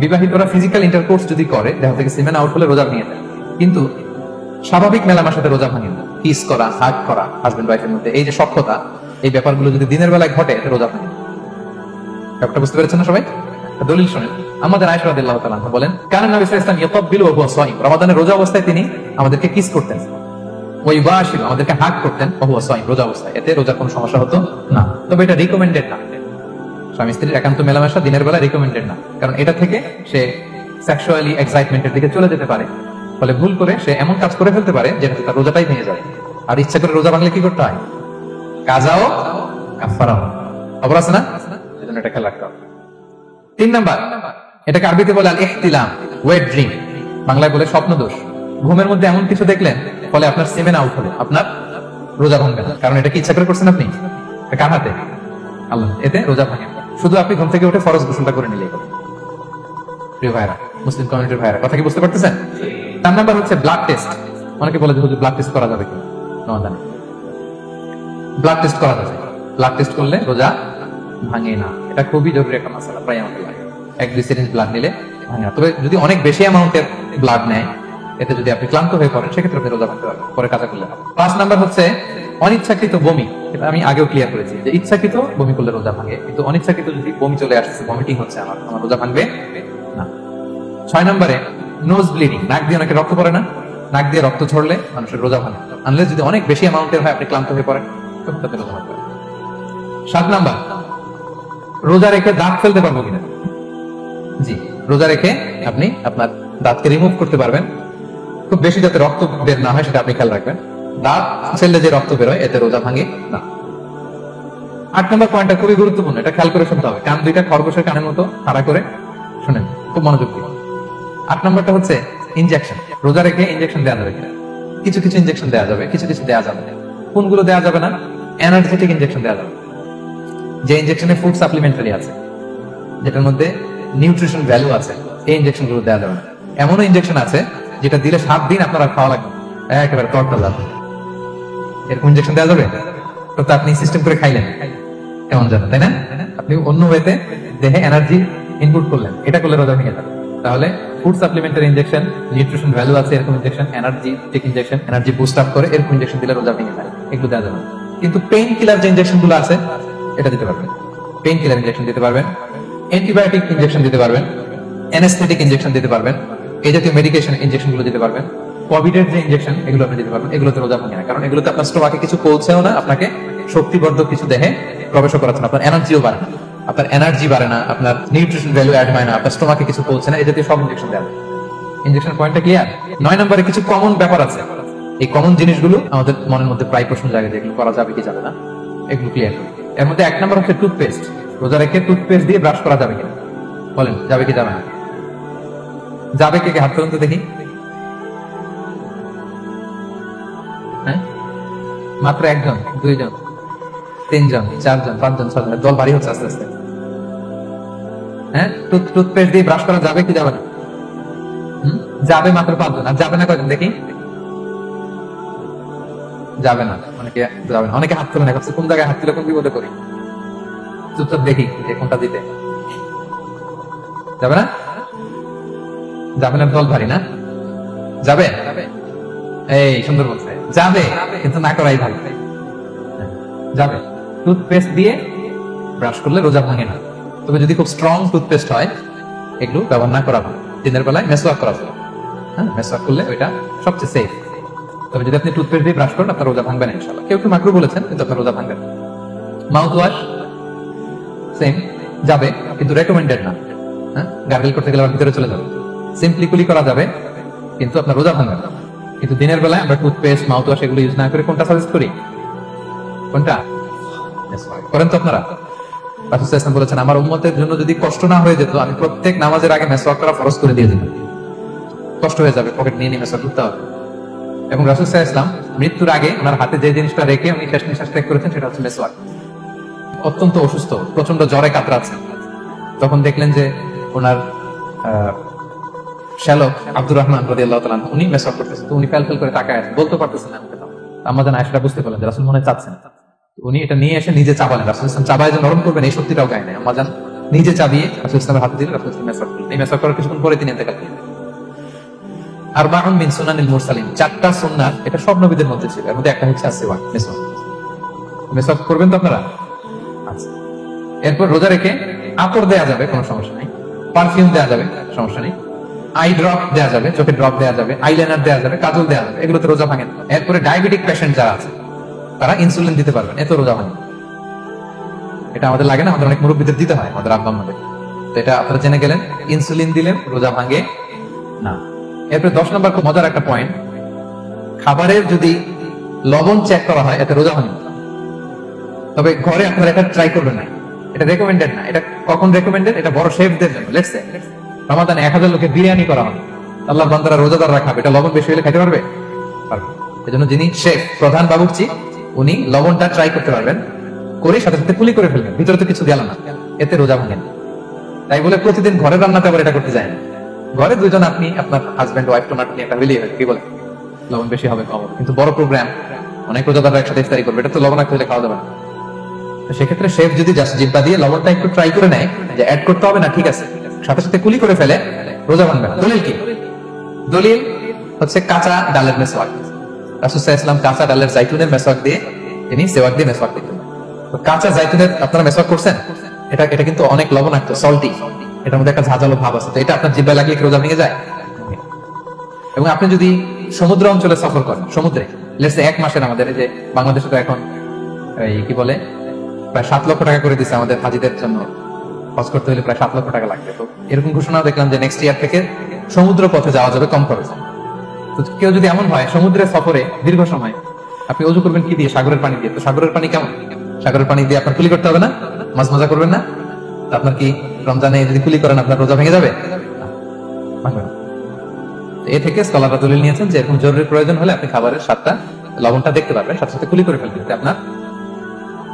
বিবাহিতরা ফিজিক্যাল ইন্টারকোর্স যদি করে, দেহ থেকে সিমেন আউট হলে রোজা ভেঙে যায়, কিন্তু স্বাভাবিক মেলামেশার সাথে রোজা ভাঙে না। কিস করা, হাগ করা হাজবেন্ড ওয়াইফের মধ্যে, এই যে সখ্যতা, এই ব্যাপারগুলো যদি দিনের বেলায় ঘটে রোজা ভাঙে। ব্যাপারটা বুঝতে পেরেছেন না সবাই? দলিল শুনেন। আমাদের আয়েশা রাদিয়াল্লাহু তাআলা আনহা বলেন, কানা নবী সাল্লাল্লাহু আলাইহি ওয়াসাল্লাম ইয়াকাব্বিলু ওয়া হুয়া সাইম, রমাদানের রোজা অবস্থায় তিনি আমাদেরকে কিস করতেন, ওই বাশির আমাদেরকে হাগ করতেন ওয়া হুয়া সাইম, রোজা অবস্থায়। এতে রোজার কোনো সমস্যা হতো না। তবে এটা রিকমেন্ডেড না। স্বামী স্ত্রীর একান্ত মেলামেশা দিনের বেলা রিকমেন্ডেড না, কারণ এটা থেকে সে সেক্সুয়ালি এক্সাইটমেন্টের দিকে চলে যেতে পারে। ফলে ভুল করে সে এমন কাজ করে ফেলতে পারে যেটা তার রোজাটাই ভেঙে যায়। আর ইচ্ছা করে রোজা ভাঙলে কি করতে হয়? কাজাও কাফারাও, খবর আছে না? এজন্য এটা খেয়াল রাখতে হবে। 3 নাম্বার, এটাকে আরবিতে বলে আল ইহতিলাম, ওয়েট ড্রিম, বাংলায় বলে স্বপ্ন দোষ। ঘুমের মধ্যে এমন কিছু দেখলেন ফলে আপনার সেভেন আউট হলো, আপনার রোজা ভাঙবে না, কারণ এটা কি ইচ্ছা করে করছেন আপনি? কার হাতে? আল্লাহ। এতে রোজা ভাঙে। শুধু আপনি ঘুম থেকে উঠে ফরজ গোসলটা করে নিলেই হবে। প্রিয় ভাইরা, মুসলিম কমিউনিটির ভাইরা, কথা কি বুঝতে পারতেছেন? 4 নাম্বার হচ্ছে ব্লাড টেস্ট। অনেকে বলে যে হুজুর ব্লাড টেস্ট করা যাবে কি? রমাদানে ব্লাড টেস্ট করা যাবে। ব্লাড টেস্ট করলে রোজা ভাঙে না। এটা খুবই জরুরি একটা মাসালা, প্রায় আমাদের লাগে। 1-2 সিরিঞ্জ ব্লাড নিলে ভাঙে না। তবে যদি অনেক বেশি অ্যামাউন্টের ব্লাড নেয়, এতে যদি আপনি ক্লান্ত হয়ে পড়েন, সেক্ষেত্রে আপনি রোজা ভাঙতে পারবেন, পরে কাজা করলে। 5 নাম্বার হচ্ছে অনিচ্ছাকৃত বমি। এটা আমি আগেও ক্লিয়ার করেছি যে ইচ্ছাকৃত বমি করলে রোজা ভাঙে, কিন্তু অনিচ্ছাকৃত যদি বমি চলে আসছে, ভমিটিং হচ্ছে, আমার রোজা ভাঙবে না। 6 নম্বরে নোজ ব্লিডিং, নাক দিয়ে অনেকে রক্ত পড়ে না, নাক দিয়ে রক্ত ঝরলে মানুষের রোজা ভাঙে, আনলেস যদি অনেক বেশি অ্যামাউন্টের হয়, আপনি ক্লান্ত হয়ে পড়েন, তখন তাতে রোজা ভাঙবে। 7 নাম্বার, রোজা রেখে দাঁত ফেলতে পারবো কিনা? জি, রোজা রেখে আপনি আপনার দাঁতকে রিমুভ করতে পারবেন, খুব বেশি যাতে রক্ত বের না হয় সেটা আপনি খেয়াল রাখবেন। দাঁত ফেললে যে রক্ত বেরোয়, এতে রোজা ভাঙে না। 8 নম্বর পয়েন্টটা খুবই গুরুত্বপূর্ণ, এটা খেয়াল করে শুনতে হবে। কান দুইটা খরগোশের কানের মতো খাড়া করে শুনেন, খুব মনোযোগ দিন। 8 নম্বরটা হচ্ছে ইনজেকশন। রোজা রেখে ইনজেকশন দেওয়া যাবে কিনা? কিছু কিছু ইনজেকশন দেওয়া যাবে, কিছু কিছু দেওয়া যাবে না। কোনগুলো দেওয়া যাবে না? এনার্জেটিক ইনজেকশন দেওয়া যাবে, যে ইনজেকশনে ফুড সাপ্লিমেন্টারি আছে, যেটার মধ্যে নিউট্রিশন ভ্যালু আছে, এই ইনজেকশন গুলো দেওয়া যাবে না। এমনও ইনজেকশন আছে যেটা দিলে 7 দিন আপনারা খাওয়া লাগবে, একেবারে তরটা যাবে, এরকম ইনজেকশন দেওয়া যাবে? তো আপনি সিস্টেম করে খাইলেন, কেমন যাবে, তাই না? আপনি অন্য ওয়েতে দেহে এনার্জি ইনপুট করলেন, এটা করলে রোজা ভেঙে যাবে। তাহলে food supplementary injection, nutrition value আছে এরকম injection, energetic injection, energy boost up করে এরকম ইনজেকশন দিলে রোজা ভেঙে যায়, এগুলো দেওয়া যাবে না। কিন্তু পেইন কিলার যে ইনজেকশন গুলো আছে, এটা দিতে পারবেন। পেইন কিলার ইনজেকশন দিতে পারবেন, অ্যান্টিবায়োটিক ইনজেকশন দিতে পারবেন, অ্যানেস্থেটিক ইনজেকশন দিতে পারবেন, এই জাতীয় মেডিকেশন ইনজেকশন গুলো দিতে পারবেন। কোভিড এর যে ইনজেকশন, এগুলো আপনি দিতে পারবেন। এগুলোতে রোজা ভাঙে না, কারণ এগুলোতে আপনার স্টোমাকে কিছু পৌঁছেও না, আপনাকে শক্তিবর্ধক কিছু দেহে প্রবেশ করাচ্ছে না, আপনার এনার্জিও বাড়ে না, আপনার এনার্জি বাড়ে না, আপনার নিউট্রিশন ভ্যালু অ্যাড হয় না, আপনার স্টোমাকে কিছু পৌঁছে না, এই জাতীয় সব ইনজেকশন দেওয়া। ইনজেকশন পয়েন্টটা ক্লিয়ার? 9 নম্বরে কিছু কমন ব্যাপার আছে, এই কমন জিনিসগুলো আমাদের মনের মধ্যে প্রায় প্রশ্ন জাগে যে এগুলো করা যাবে কি যাবে না, এগুলো ক্লিয়ার। এর মধ্যে 1 নম্বর হচ্ছে টুথপেস্ট। রোজা রেখে টুথপেস্ট দিয়ে ব্রাশ করা যাবে কিনা? বলেন, যাবে কি যাবে না? যাবে, কে হাত তুলুন তো দেখি। হ্যাঁ, মাত্র 1 জন, 2 জন, 3 জন, 4 জন, 5 জন, 6 জন, দল ভারী হচ্ছে আস্তে আস্তে। হ্যাঁ, টুথপেস্ট দিয়ে ব্রাশ করা যাবে কি যাবে না? যাবে মাত্র 5 জন। আর যাবে না কয়জন দেখি? যাবে না, অনেকে যাবে না। অনেকে হাত তুলে না, কোন জায়গায় হাত তুলে কোন বিপদে করি, চুপচাপ দেখি যে কোনটা দিতে। যাবে না? যাবে না, দল ভারী না? যাবে? এই সুন্দর বলছে, যাবে, কিন্তু না করাই ভালো। যাবে। টুথপেস্ট দিয়ে ব্রাশ করলে রোজা ভাঙে না, তবে যদি খুব স্ট্রং টুথপেস্ট হয়, এগুলো ব্যবহার না করা ভালো। দিনের বেলায় মেসওয়াক করা ভালো। হ্যাঁ, মেসওয়াক করলে ওইটা সবচেয়ে সেফ। তবে যদি আপনি টুথপেস্ট দিয়ে ব্রাশ করেন, আপনার রোজা ভাঙবে না ইনশাআল্লাহ। কেউ মাকরু বলেছেন, কিন্তু আপনার রোজা ভাঙবে না। মাউথ ওয়াশ সেম, যাবে, কিন্তু রেকমেন্ডেড না। হ্যাঁ, গার্গল করতে গেলে আবার ভিতরে চলে যাবে। সিম্পলি কুলি করা যাবে, কিন্তু আপনার রোজা ভাঙবে না। কিন্তু দিনের বেলায় আমরা টুথপেস্ট, মাউথ ওয়াশ এগুলো ইউজ না করে কোনটা সাজেস্ট করি? কোনটা করেন তো আপনারা? রাসূল সাল্লাল্লাহু আলাইহি ওয়াসাল্লাম বলেছেন, আমার উম্মতের জন্য যদি কষ্ট না হয়ে যেত, আমি প্রত্যেক নামাজের আগে মেসওয়াক করা ফরজ করে দিয়ে দিতাম। কষ্ট হয়ে যাবে, পকেট নিয়ে মেসওয়াক করতে হবে। এবং রাসূল সাল্লাল্লাহু আলাইহি ওয়াসাল্লাম মৃত্যুর আগে ওনার হাতে যে জিনিসটা রেখে উনি শেষ নিঃশ্বাস ত্যাগ করেছেন, সেটা হচ্ছে মেসওয়াক। অত্যন্ত অসুস্থ, প্রচন্ড জ্বরে কাতরাচ্ছেন, তখন দেখলেন যে ওনার শ্যালক আব্দুর রহমান রাদিয়াল্লাহু তাআলা উনি মেসওয়াক করতেছেন, তো উনি ফেল করে তাকায় বলতে পারতেছেন না। আমাদের আয়েশা বুঝতে পারলেন যে রাসূল মনে চাচ্ছেন, উনি এটা নিয়ে এসে নিজে চাবালেন। রাসূল সাল্লাল্লাহু আলাইহি ওয়াসাল্লাম চাবায় যে নরম করবেন, এই সত্যিটাও গায় নাই। আমাদের নিজে চাবিয়ে রাসূল সাল্লাল্লাহু আলাইহি ওয়াসাল্লামের হাতে দিলেন, রাসূল সাল্লাল্লাহু আলাইহি ওয়াসাল্লাম মেসওয়াক করলেন। এই মেসওয়াক করার কিছুক্ষণ পরে তিনি ইন্তেকাল করলেন। আরবাউন মিন সুনানিল মুরসালিন, চারটা সুন্নাত, এটা সব নবীদের মধ্যে ছিল। এর মধ্যে একটা হচ্ছে আসওয়াক, মেসওয়াক। মেসওয়াক করবেন তো আপনারা? আচ্ছা। এরপর রোজা রেখে আতর দেয়া যাবে, কোনো সমস্যা নেই। পারফিউম দেয়া যাবে, সমস্যা নেই। আই ড্রপ দেয়া যাবে, চোখে ড্রপ দেয়া যাবে, আইলাইনার দেয়া যাবে, কাজল দেয়া যাবে, এগুলোতে রোজা ভাঙে না। এরপরে ডায়াবেটিক পেশেন্ট যারা আছে তারা ইনসুলিন দিতে পারবেন, এত রোজা ভাঙে। এটা আমাদের লাগে না, আমাদের অনেক মুরব্বীদের দিতে হয়, আমাদের আব্বা আমাদের। তো এটা আপনারা জেনে গেলেন, ইনসুলিন দিলে রোজা ভাঙে না। এরপরে 10 নম্বর খুব মজার একটা পয়েন্ট, খাবারের যদি লবণ চেক করা হয় এতে রোজা ভাঙে। তবে ঘরে আপনারা এটা ট্রাই করবেন না, এটা রেকমেন্ডেড না। এটা কখন রেকমেন্ডেড? এটা বড় শেফদের জন্য। লেটস সে রমাদানে 1000 লোকে বিরিয়ানি করা হবে, আল্লাহর বান্দারা রোজাদাররা খাবে, এটা লবণ বেশি হলে খেতে পারবে? পারবে। এজন্য যিনি শেফ, প্রধান বাবুর্চি, উনি লবণটা ট্রাই করতে পারবেন, করে সাথে সাথে কুলি করে ফেলবেন, ভিতরে তো কিছু গেল না, এতে রোজা ভাঙেন। তাই বলে প্রতিদিন ঘরে রান্নাতে আবার এটা করতে যায় না। ঘরে দুজন, আপনি আপনার হাজবেন্ড ওয়াইফ টোনার নিয়ে একটা হইলেই হয়, কি বলে লবণ বেশি হবে কম হবে। কিন্তু বড় প্রোগ্রাম, অনেক রোজাদাররা একসাথে ইফতারি করবে, এটা তো লবণ হলে খাওয়া যাবে না। সেক্ষেত্রে শেফ যদি জাস্ট জিব্বা দিয়ে লবণটা একটু ট্রাই করে নেয় যে অ্যাড করতে হবে না, ঠিক আছে, সাথে সাথে কুলি করে ফেলে, রোজা ভাঙবে না। দলিল কি? দলিল হচ্ছে কাঁচা ডালের মেসওয়াক। রাসূল সাল্লাল্লাহু আলাইহি ওয়াসাল্লাম কাঁচা ডালের জাইতুনের মেসওয়াক দিয়ে, তিনি সেওয়াক দিয়ে মেসওয়াক দিতেন। তো কাঁচা জাইতুনের আপনারা মেসওয়াক করছেন, এটা কিন্তু অনেক লবণাক্ত, সল্টি, এটার মধ্যে একটা ঝাঁঝালো ভাব আছে। তো এটা আপনার জিহ্বায় লাগলে কি রোজা ভেঙে যায়? এবং আপনি যদি সমুদ্র অঞ্চলে সফর করেন, সমুদ্রে লেটস সে 1 মাসের, আমাদের এই যে বাংলাদেশে তো এখন এই কি বলে প্রায় 7 লক্ষ টাকা করে দিচ্ছে আমাদের হাজিদের জন্য, হজ করতে হলে প্রায় 7 লক্ষ টাকা লাগবে। তো এরকম ঘোষণা দেখলাম যে নেক্সট ইয়ার থেকে সমুদ্র পথে যাওয়া যাবে কম খরচে। তো কেউ যদি এমন হয় সমুদ্রের সফরে দীর্ঘ সময়, আপনি ওযু করবেন কি দিয়ে? সাগরের পানি দিয়ে। তো সাগরের পানি কেমন? সাগরের পানি দিয়ে আপনার কুলি করতে হবে না, মাছ মজা করবেন না? তো আপনার কি রমজানে যদি কুলি করেন আপনার রোজা ভেঙে যাবে? ভাঙবে না। এ থেকে স্কলাররা দলিল নিয়েছেন যে এরকম জরুরি প্রয়োজন হলে আপনি খাবারের স্বাদটা, লবণটা দেখতে পারবেন, সাথে সাথে কুলি করে ফেলবেন, আপনার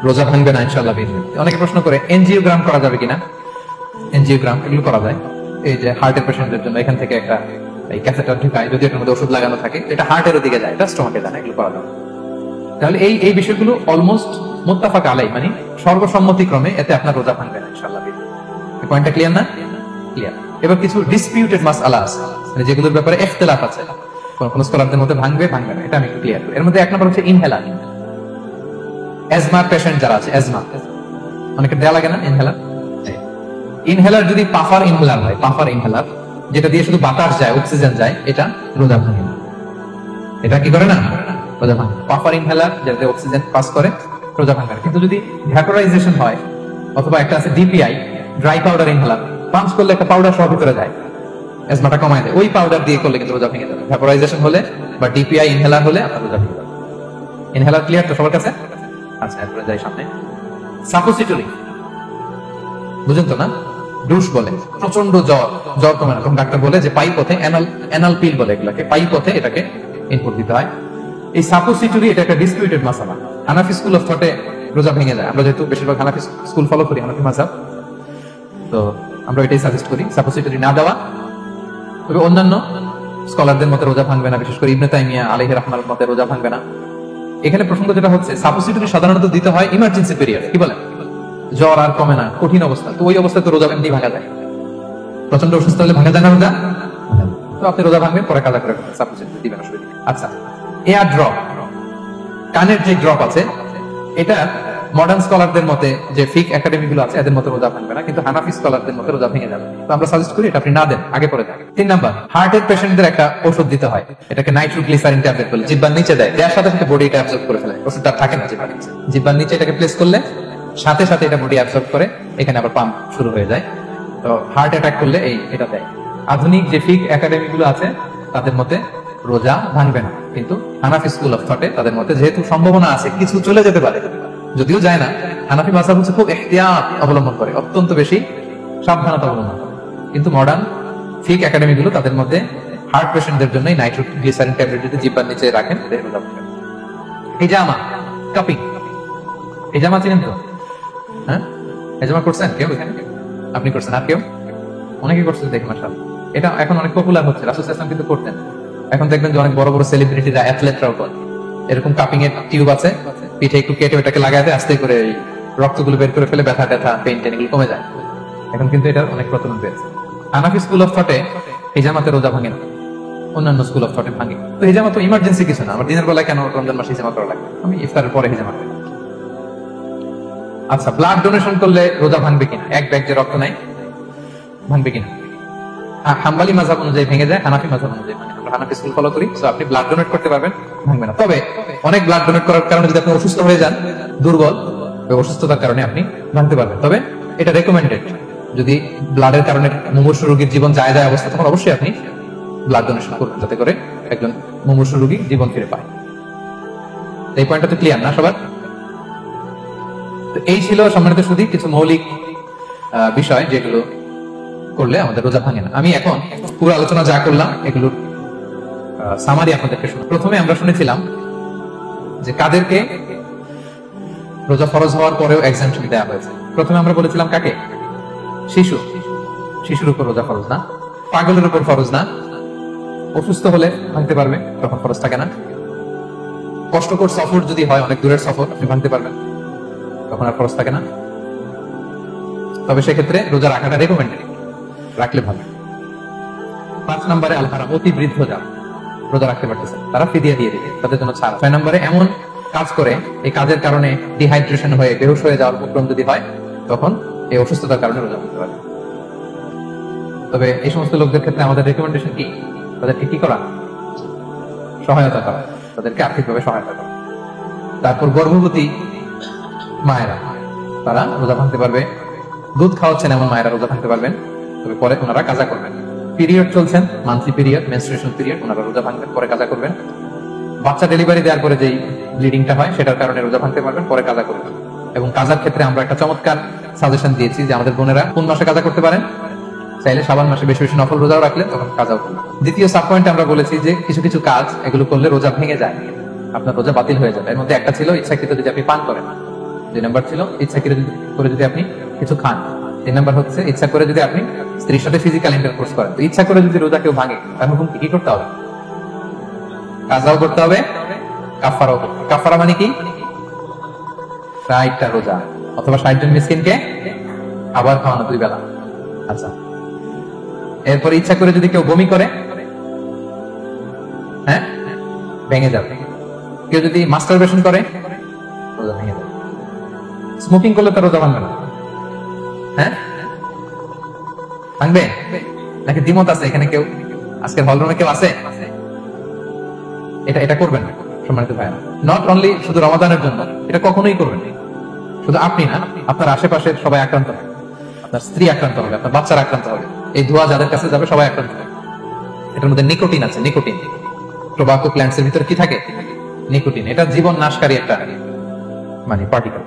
রোজা ভাঙবে না ইনশাআল্লাহ। অনেকে প্রশ্ন করে এনজিওগ্রাম করা যাবে কিনা? এনজিওগ্রাম এগুলো করা যায়, এই যে হার্টের পেশেন্টদের জন্য এখান থেকে একটা এই ক্যাথেটার ঢুকায়, যদি এটার মধ্যে ওষুধ লাগানো থাকে, এটা হার্টের দিকে যায়, এটা স্টমাকে যায় না, এগুলো করা যাবে। তাহলে এই বিষয়গুলো অলমোস্ট মুত্তাফাক আলাই, মানে সর্বসম্মতিক্রমে, এতে আপনার রোজা ভাঙবে না ইনশাআল্লাহ। এই পয়েন্টটা ক্লিয়ার না? ক্লিয়ার। এবার কিছু ডিসপিউটেড মাসআলা আছে, মানে যেগুলোর ব্যাপারে ইখতিলাফ আছে, কোন স্কলারদের মধ্যে ভাঙবে না, এটা আমি একটু ক্লিয়ার করি। এর মধ্যে 1 নম্বর হচ্ছে ইনহেলার। অ্যাজমার পেশেন্ট যারা আছে, অ্যাজমা অনেকে দেয়া লাগে না ইনহেলার। ইনহেলার যদি পাফার ইনহেলার হয়, পাফার ইনহেলার যেটা দিয়ে শুধু বাতাস যায়, অক্সিজেন যায়, এটা রোজা ভাঙে না। এটা কি করে না? রোজা ভাঙে। পাফার ইনহেলার যেটাতে অক্সিজেন পাস করে, রোজা ভাঙে না। কিন্তু যদি ভ্যাপোরাইজেশন হয়, অথবা একটা আছে DPI, dry powder inhaler, punch করলে একটা পাউডার সহ ভিতরে যায়, অ্যাজমাটা কমায় দেয়, ওই পাউডার দিয়ে করলে কিন্তু রোজা ভেঙে যাবে। ভ্যাপোরাইজেশন হলে বা ডিপিআই ইনহেলার হলে আপনার রোজা ভেঙে যাবে। ইনহেলার ক্লিয়ার তো সবার কাছে? আচ্ছা, এরপরে যাই সামনে। সাপোসিটরি বুঝেন তো না? ডুশ বলে, প্রচন্ড জ্বর কমে না, তখন ডাক্তার বলে যে পাই পথে, অ্যানাল পিল বলে এগুলাকে, পাই পথে এটাকে ইনপুট দিতে হয়। এই সাপোসিটরি এটা একটা ডিসপিউটেড মাসালা। হানাফি স্কুল অফ থটে রোজা ভেঙে যায়। আমরা যেহেতু বেশিরভাগ হানাফি স্কুল ফলো করি, হানাফি মাযহাব, তো আমরা এটাই সাজেস্ট করি সাপোসিটরি না দেওয়া। তবে অন্যান্য স্কলারদের মতে রোজা ভাঙবে না, বিশেষ করে ইবনে তাইমিয়া আলাইহি রাহমাতুল্লাহ মতে রোজা ভাঙবে না। এখানে প্রসঙ্গ যেটা হচ্ছে, সাপোসিটরি সাধারণত দিতে হয় ইমার্জেন্সি পিরিয়ড, কি বলেন, জ্বর আর কমে না, কঠিন অবস্থা, তো ওই অবস্থায় তো রোজা এমনি ভাঙা যায়। প্রচন্ড অসুস্থ হলে ভাঙা যায় না রোজা? তো আপনি রোজা ভাঙবেন, পরে কাজা করে সাপোসিটরি দিবেন, অসুবিধা। আচ্ছা, এয়ার ড্রপ, কানের যে ড্রপ আছে, এটা মডার্ন স্কলারদের মতে, যে ফিক একাডেমি গুলো আছে, এদের মতে রোজা ভাঙবে না, কিন্তু হানাফি স্কলারদের মতে রোজা ভেঙে যাবে। তো আমরা সাজেস্ট করি এটা আপনি না দেন, আগে পরে দেন। 3 নাম্বার, হার্টের পেশেন্টদের একটা ওষুধ দিতে হয়, এটাকে নাইট্রোগ্লিসারিন ট্যাবলেট বলে, জিহ্বার নিচে দেয়, দেওয়ার সাথে সাথে বডি এটা অ্যাবজর্ব করে ফেলে, ওষুধটা থাকে না জিহ্বার নিচে, জিহ্বার নিচে এটাকে প্লেস করলে সাথে সাথে এটা বডি অ্যাবজর্ব করে, এখানে আবার পাম্প শুরু হয়ে যায়। তো হার্ট অ্যাটাক করলে এটা দেয়। আধুনিক যে ফিক একাডেমি গুলো আছে তাদের মতে রোজা ভাঙবে না, কিন্তু হানাফি স্কুল অফ থটে তাদের মতে যেহেতু সম্ভাবনা আছে কিছু চলে যেতে পারে, যদিও যায় না, হানাফি মাযহাব হচ্ছে খুব ইহতিয়াত অবলম্বন করে, অত্যন্ত বেশি সাবধানতা অবলম্বন করে। কিন্তু মডার্ন ফিক একাডেমি গুলো তাদের মধ্যে হার্ট পেশেন্টদের জন্য নাইট্রোগ্লিসারিন ট্যাবলেট যদি জিহ্বার নিচে রাখেন, রোজা ভাঙবে না। হিজামা, কাপিং, হিজামা চিনেন তো? হ্যাঁ, হিজামা করছেন কেউ এখানে? আপনি করছেন, আর কেউ? অনেকে করছে দেখি, মাশাআল্লাহ। এটা এখন অনেক পপুলার হচ্ছে, রাসূল সাল্লাল্লাহু আলাইহি ওয়াসাল্লাম কিন্তু করতেন। এখন দেখবেন যে অনেক বড় বড় সেলিব্রিটিরা, অ্যাথলেটরাও করে। এরকম কাপিং এর টিউব আছে, পিঠে একটু কেটে ওটাকে লাগায় দেয়, আস্তে করে এই রক্তগুলো বের করে ফেলে, ব্যথা ট্যাথা, পেইন টেন এগুলো কমে যায়। এখন কিন্তু এটার অনেক প্রচলন পেয়েছে। হানাফি স্কুল অফ থটে হিজামাতে রোজা ভাঙে না, অন্যান্য স্কুল অফ থটে ভাঙে। তো হিজামা তো ইমার্জেন্সি কিছু না, আমার দিনের বেলায় কেন রমজান মাসে হিজামা করা লাগে, আমি ইফতারের পরে হিজামা করি। আচ্ছা, ব্লাড ডোনেশন করলে রোজা ভাঙবে কিনা? এক ব্যাগ যে রক্ত নাই ভাঙবে কিনা? হাম্বালি মাযহাব অনুযায়ী ভেঙে যায়, হানাফি মাযহাব অনুযায়ী ভাঙে। আমরা হানাফি স্কুল ফলো করি, সো আপনি ব্লাড ডোনেট করতে পারবেন, ভাঙবে না। তবে অনেক ব্লাড ডোনেট করার কারণে যদি আপনি অসুস্থ হয়ে যান, দুর্বল, ওই অসুস্থতার কারণে আপনি ভাঙতে পারবেন। তবে এটা রেকমেন্ডেড, যদি ব্লাডের কারণে মুমূর্ষু রোগীর জীবন যায় অবস্থা, তখন অবশ্যই আপনি ব্লাড ডোনেশন করবেন, যাতে করে একজন মুমূর্ষু রোগী জীবন ফিরে পায়। এই পয়েন্টটা তো ক্লিয়ার না সবার? তো এই ছিল সম্মানিত শুধু কিছু মৌলিক বিষয় যেগুলো করলে আমাদের রোজা ভাঙে না। আমি এখন পুরো আলোচনা যা করলাম এগুলোর সামারি আপনাদেরকে শুনে। প্রথমে আমরা শুনেছিলাম যে কাদেরকে রোজা ফরজ হওয়ার পরেও এক্সাম্পশন দেওয়া হয়েছে। প্রথমে আমরা বলেছিলাম কাকে? শিশুর উপর রোজা ফরজ না, পাগলের উপর ফরজ না, অসুস্থ হলে ভাঙতে পারবে, তখন ফরজ থাকে না। কষ্টকর সফর যদি হয়, অনেক দূরের সফর, আপনি ভাঙতে পারবেন, তখন আর ফরজ থাকে না। তবে সেক্ষেত্রে রোজা রাখাটা রেকমেন্ডেড, রাখলে ভালো। 5 নম্বরে আল হারাম, অতি বৃদ্ধ যারা রোজা রাখতে পারতেছে তারা ফিদিয়া দিয়ে দিবে, তাদের জন্য ছাড়। 6 নম্বরে এমন কাজ করে, এই কাজের কারণে ডিহাইড্রেশন হয়ে বেহুশ হয়ে যাওয়ার উপক্রম যদি হয়, তখন এই অসুস্থতার কারণে রোজা করতে পারবে। তবে এই সমস্ত লোকদের ক্ষেত্রে আমাদের রেকমেন্ডেশন কি? তাদেরকে কি করা? সহায়তা করা, তাদেরকে আর্থিকভাবে সহায়তা করা। তারপর গর্ভবতী মায়েরা, তারা রোজা ভাঙতে পারবে। দুধ খাওয়াচ্ছেন এমন মায়েরা রোজা ভাঙতে পারবেন, তবে পরে ওনারা কাজা করবেন। পিরিয়ড চলছেন, মান্থলি পিরিয়ড, মেনস্ট্রুয়েশন পিরিয়ড, ওনারা রোজা ভাঙবেন, পরে কাজা করবেন। বাচ্চা ডেলিভারি দেওয়ার পরে যেই ব্লিডিংটা হয়, সেটার কারণে রোজা ভাঙতে পারবেন, পরে কাজা করবেন। এবং কাজার ক্ষেত্রে আমরা একটা চমৎকার সাজেশন দিয়েছি যে আমাদের বোনেরা কোন মাসে কাজা করতে পারেন? চাইলে শাবান মাসে বেশি বেশি নফল রোজাও রাখলে তখন কাজাও করবেন। দ্বিতীয় সাব পয়েন্টে আমরা বলেছি যে কিছু কিছু কাজ এগুলো করলে রোজা ভেঙে যায়, আপনার রোজা বাতিল হয়ে যাবে। এর মধ্যে একটা ছিল ইচ্ছাকৃত যদি আপনি পান করেন, 2 নাম্বার ছিল ইচ্ছাকৃত করে যদি আপনি কিছু খান, 3 নাম্বার হচ্ছে ইচ্ছা করে যদি আপনি স্ত্রীর সাথে ফিজিক্যাল ইন্টারকোর্স করেন। তো ইচ্ছা করে যদি রোজা কেউ ভাঙে, তাহলে কি করতে হবে? কাজাও করতে হবে, কাফারাও। কাফারা মানে কি? 60টা রোজা অথবা 60 জন মিসকিনকে আবার খাওয়ানো 2 বেলা। আচ্ছা, এরপর ইচ্ছা করে যদি কেউ বমি করে, হ্যাঁ, ভেঙে যাবে। কেউ যদি মাস্টারবেশন করে, রোজা ভেঙে যাবে। স্মোকিং করলে তো রোজা ভাঙবে না, হ্যাঁ, ভাঙবে নাকি? দ্বিমত আছে এখানে কেউ? আজকের হলরুমে কেউ আছে? এটা করবেন না সম্মানিত ভাইরা। নট অনলি শুধু রমাদানের জন্য, এটা কখনোই করবেন না। শুধু আপনি না, আপনার আশেপাশের সবাই আক্রান্ত হবে, আপনার স্ত্রী আক্রান্ত হবে, আপনার বাচ্চারা আক্রান্ত হবে। এই ধোঁয়া যাদের কাছে যাবে সবাই আক্রান্ত হবে। এটার মধ্যে নিকোটিন আছে, নিকোটিন। টোবাকো প্ল্যান্টস এর ভিতরে কি থাকে? নিকোটিন। এটা জীবন নাশকারী একটা মানে পার্টিকেল।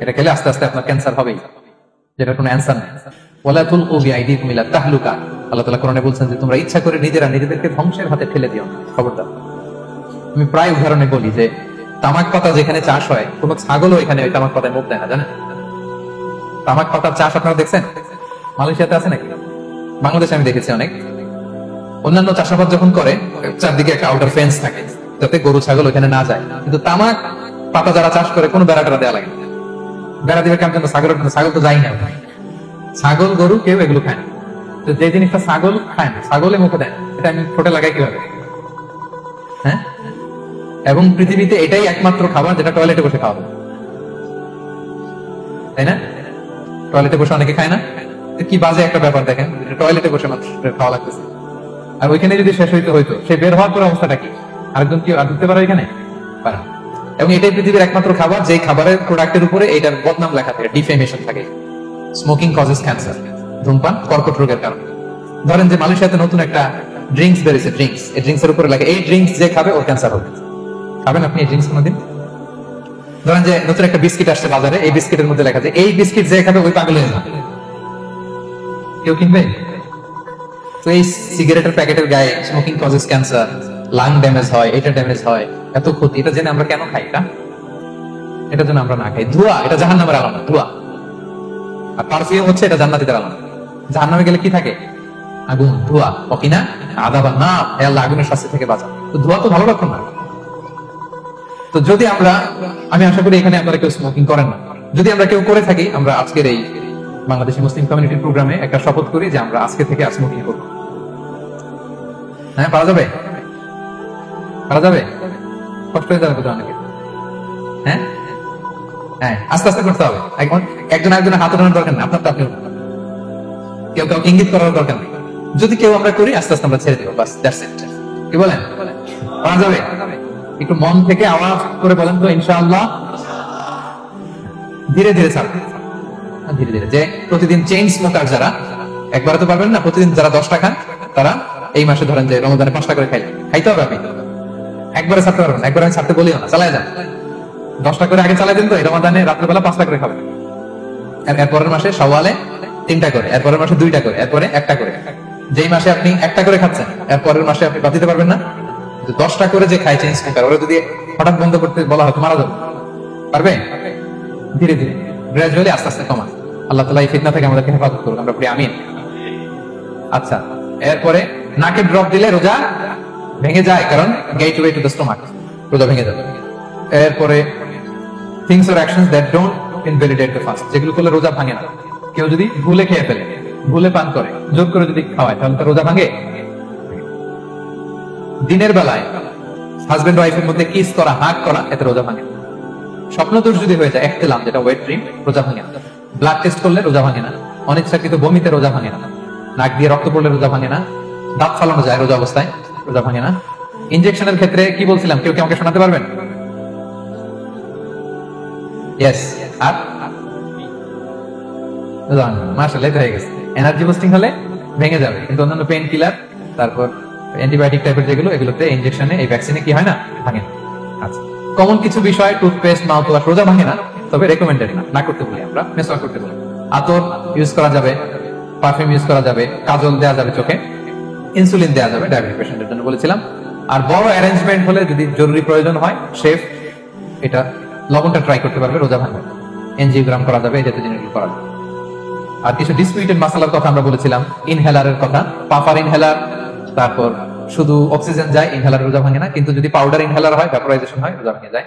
এটা খেলে আস্তে আস্তে আপনার ক্যান্সার হবেই, যেটা কোনো অ্যান্সার নেই। ওয়ালা তুলকু বিআইদিকুম ইলা তাহলুকা, আল্লাহ তাআলা কোরআনে বলছেন যে তোমরা ইচ্ছা করে নিজেদেরকে ধ্বংসের হাতে ঠেলে দিও না, খবরদার। আমি প্রায় উদাহরণে বলি যে তামাক পাতা যেখানে চাষ হয়, কোন ছাগলও এখানে ওই তামাক পাতায় মুখ দেয় না, জানেন? তামাক পাতার চাষ আপনারা দেখছেন? মালয়েশিয়াতে আছে নাকি? বাংলাদেশে আমি দেখেছি অনেক। অন্যান্য চাষাবাদ যখন করে, চারদিকে একটা আউটার ফেন্স থাকে যাতে গরু ছাগল ওখানে না যায়, কিন্তু তামাক পাতা যারা চাষ করে কোনো বেড়া টেরা দেওয়া লাগে না। বেড়া দিবে কেমন? ছাগল তো যায় না, ছাগল গরু কেউ এগুলো খায় না। তো যে জিনিসটা ছাগল খায় না, ছাগলে মুখে দেয়, এটা আমি ঠোঁটে লাগাই কিভাবে? হ্যাঁ, এবং পৃথিবীতে এটাই একমাত্র খাবার যেটা টয়লেটে বসে খাওয়া যায়, তাই না? টয়লেটে বসে অনেকে খায় না, কি বাজে একটা ব্যাপার দেখেন, টয়লেটে বসে মানুষের খাওয়া লাগতেছে। আর ওইখানে যদি শেষ হইতো, সে বের হওয়ার পর অবস্থাটা কি? আরেকজন কি আর ঢুকতে পারে এখানে? পারে না। এবং এটাই পৃথিবীর একমাত্র খাবার যেই খাবারের প্রোডাক্টের উপরে এইটার বদনাম লেখা থাকে, ডিফেমেশন থাকে। স্মোকিং কজেস ক্যান্সার, ধূমপান কর্কট রোগের কারণ। ধরেন যে মালয়েশিয়াতে নতুন একটা ড্রিঙ্কস বেরিয়েছে, ড্রিঙ্কস, এই ড্রিঙ্কস এর উপরে লেখা এই ড্রিঙ্কস যে খাবে ওর ক্যান্সার হবে। খাবেন আপনি এই ড্রিঙ্কস কোনোদিন? ধরেন যে নতুন একটা বিস্কিট আসছে বাজারে, এই বিস্কিটের মধ্যে লেখা আছে এই বিস্কিট যে খাবে ওই পাগল হয়ে যাবে। কেউ কিনবে? তো এই সিগারেটের প্যাকেটের গায়ে smoking causes cancer, lung damage হয়, এটা ড্যামেজ হয়, এত ক্ষতি। এটা জেনে আমরা কেন খাই? এটার জন্য আমরা না খাই। ধোঁয়া, এটা জাহান্নামের আলামত, ধোঁয়া। আর পারফিউম হচ্ছে এটা জান্নাতীদের আলামত। জাহান্নামে গেলে কি থাকে? আগুন, ধোঁয়া। অকিনা আযাবান নার, হে আল্লাহ আগুনের শাস্তি থেকে বাঁচান। তো ধোঁয়া তো ভালো লক্ষণ না। তো যদি আমি আশা করি এখানে আপনারা কেউ স্মোকিং করেন না। যদি আমরা কেউ করে থাকি, আমরা আজকের এই বাংলাদেশি মুসলিম কমিউনিটির প্রোগ্রামে একটা শপথ করি যে আমরা আজকে থেকে আর স্মোকিং করব হ্যাঁ, পারা যাবে? পারা যাবে? কষ্ট হয়ে যাবে কোথাও অনেকে। হ্যাঁ হ্যাঁ, আস্তে আস্তে করতে হবে। একজন একজনের হাত উঠানোর দরকার নেই, আপনার আপনি কেউ কাউকে ইঙ্গিত করার দরকার নেই। যদি কেউ আমরা করি, আস্তে আস্তে আমরা ছেড়ে দেবো, বাস, দ্যাটস ইট। কি বলেন? পারা যাবে? একটু মন থেকে আওয়াজ করে বলেন তো, ইনশাআল্লাহ। ধীরে ধীরে ছাড়বেন, ধীরে ধীরে। যে প্রতিদিন চেইন স্মোকার যারা, একবারে তো পারবেন না, প্রতিদিন যারা 10টা খান, তারা এই মাসে ধরেন যে রমজানে 5টা করে খাইতে হবে। আপনি একবারে ছাড়তে পারবেন, একবারে আমি ছাড়তে বলিও না, চালায় যান। 10টা করে আগে চালাই দেন, তো এই রমাদানে রাত্রেবেলা 5টা করে খাবেন। এরপরের মাসে শাওয়ালে 3টা করে, এরপরের মাসে 2টা করে, এরপরে 1টা করে। যেই মাসে আপনি 1টা করে খাচ্ছেন, এরপরের মাসে আপনি বাদ দিতে পারবেন না। 10টা করে যে খায় চেঞ্জ স্মোকার, ওরা যদি হঠাৎ বন্ধ করতে বলা হয়, মারা যাবে। পারবে? ধীরে ধীরে, গ্রাজুয়ালি, আস্তে আস্তে কমান। আল্লাহ তাআলা এই ফিতনা থেকে আমাদেরকে হেফাজত করুন, আমরা পড়ি আমিন। আচ্ছা, এরপরে নাকে ড্রপ দিলে রোজা ভেঙে যায়, কারণ গেটওয়ে টু দ্য স্টোমাক, রোজা ভেঙে যাবে। এরপরে things or actions that don't invalidate the fast, যেগুলো করলে রোজা ভাঙে না। কেউ যদি ভুলে খেয়ে ফেলে, ভুলে পান করে, জোর করে যদি খাওয়ায়, তাহলে তো রোজা ভাঙে। দিনের বেলায় হাজবেন্ড ওয়াইফের মধ্যে কিস করা, হাগ করা, এতে রোজা ভাঙে না। স্বপ্নদোষ যদি হয়ে যায়, ইহতিলাম, যেটা ওয়েট ড্রিম, রোজা ভাঙে না। ব্লাড টেস্ট করলে রোজা ভাঙে না। অনিচ্ছাকৃত বমিতে রোজা ভাঙে না। নাক দিয়ে রক্ত পড়লে রোজা ভাঙে না। দাঁত ফালানো যায় রোজা অবস্থায়, রোজা ভাঙে না। ইনজেকশনের ক্ষেত্রে কি বলছিলাম, কেউ কি আমাকে শোনাতে পারবেন? ইয়েস। আর মাশাআল্লাহ, হয়ে গেছে। এনার্জি বুস্টিং হলে ভেঙে যাবে, কিন্তু অন্যান্য পেইন কিলার, তারপর অ্যান্টিবায়োটিক টাইপের যেগুলো, এগুলোতে, ইনজেকশনে, এই ভ্যাকসিনে কি হয় না, ভাঙে না। আচ্ছা, কমন কিছু বিষয়, টুথপেস্ট, মাউথ ওয়াশ, রোজা ভাঙে না, তবে রেকমেন্ডেড না করতে বলি আমরা, মেসওয়াক করতে বলি। আতর ইউজ করা যাবে, পারফিউম ইউজ করা যাবে, কাজল দেওয়া যাবে চোখে, ইনসুলিন দেওয়া যাবে ডায়াবেটিক পেশেন্টের জন্য বলেছিলাম। আর বড় অ্যারেঞ্জমেন্ট হলে, যদি জরুরি প্রয়োজন হয়, শেফ এটা লবণটা ট্রাই করতে পারবে, রোজা ভাঙবে। এনজিওগ্রাম করা যাবে, এই জাতীয় জিনিসগুলো করা যাবে। আর কিছু ডিসপিউটেড মাসালার কথা আমরা বলেছিলাম, ইনহেলারের কথা, পাফার ইনহেলার, তারপর শুধু অক্সিজেন যায়, ইনহেলার রোজা ভাঙে না, কিন্তু যদি পাউডার ইনহেলার হয়, ভ্যাপোরাইজেশন হয়, রোজা ভেঙে যায়।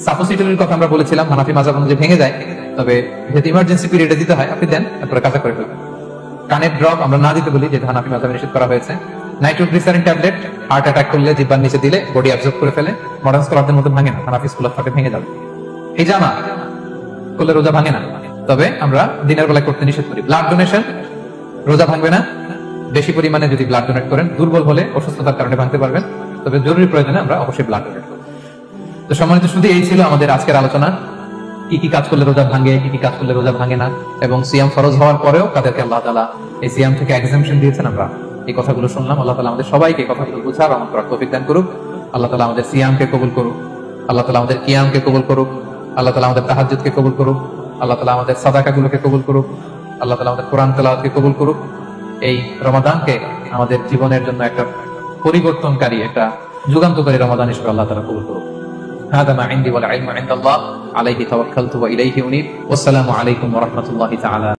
সাপোসিটরির কথা আমরা বলেছিলাম, হানাফি মাযহাব অনুযায়ী ভেঙে যায়, তবে যেহেতু ইমার্জেন্সি পিরিয়ডে দিতে হয়, আপনি দেন, তারপরে কাজা করে ফেলবেন। কানের ড্রপ আমরা না দিতে বলি, যেটা হানাফি মাযহাবে নিষেধ করা হয়েছে। নাইট্রোগ্লিসারিন ট্যাবলেট হার্ট অ্যাটাক করলে জিহ্বার নিচে দিলে বডি অ্যাবজর্ব করে ফেলে, মডার্ন স্কলারদের মধ্যে ভাঙে না, হানাফি স্কুল অফ থটে ভেঙে যাবে। হিজামা করলে রোজা ভাঙে না, তবে আমরা দিনের বেলায় করতে নিষেধ করি। ব্লাড ডোনেশন রোজা ভাঙবে না, বেশি পরিমাণে যদি ব্লাড ডোনেট করেন, দুর্বল হলে, অসুস্থতার কারণে ভাঙতে পারবেন, তবে জরুরি প্রয়োজনে আমরা অবশ্যই ব্লাড ডোনেট করব। তো সম্মানিত, শুধু এই ছিল আমাদের আজকের আলোচনা, কি কি কাজ করলে রোজা ভাঙে, কি কি কাজ করলে রোজা ভাঙে না, এবং সিয়াম ফরজ হওয়ার পরেও তাদেরকে আল্লাহ তাআলা এই সিয়াম থেকে এক্সাম্পশন দিয়েছেন। আমরা এই কথাগুলো শুনলাম। আল্লাহ তাআলা আমাদের সবাইকে কথাগুলো বুঝার আমল করার তৌফিক দান করুক। আল্লাহ তাআলা আমাদের সিয়ামকে কবুল করুক, আল্লাহ তাআলা আমাদের কিয়ামকে কবুল করুক, আল্লাহ তাআলা আমাদের তাহাজ্জুদকে কবুল করুক, আল্লাহ তাআলা আমাদের সাদাকাগুলোকে কবুল করুক, আল্লাহ তাআলা আমাদের কোরআন তেলাওয়াতকে কবুল করুক। এই রমাদানকে আমাদের জীবনের জন্য একটা পরিবর্তনকারী, একটা যুগান্তকারী রমাদান হিসেবে আল্লাহ তাআলা কবুল করুক। هذا ما عندي والعلم عند الله عليه توكلت وإليه أنيب والسلام عليكم ورحمة الله تعالى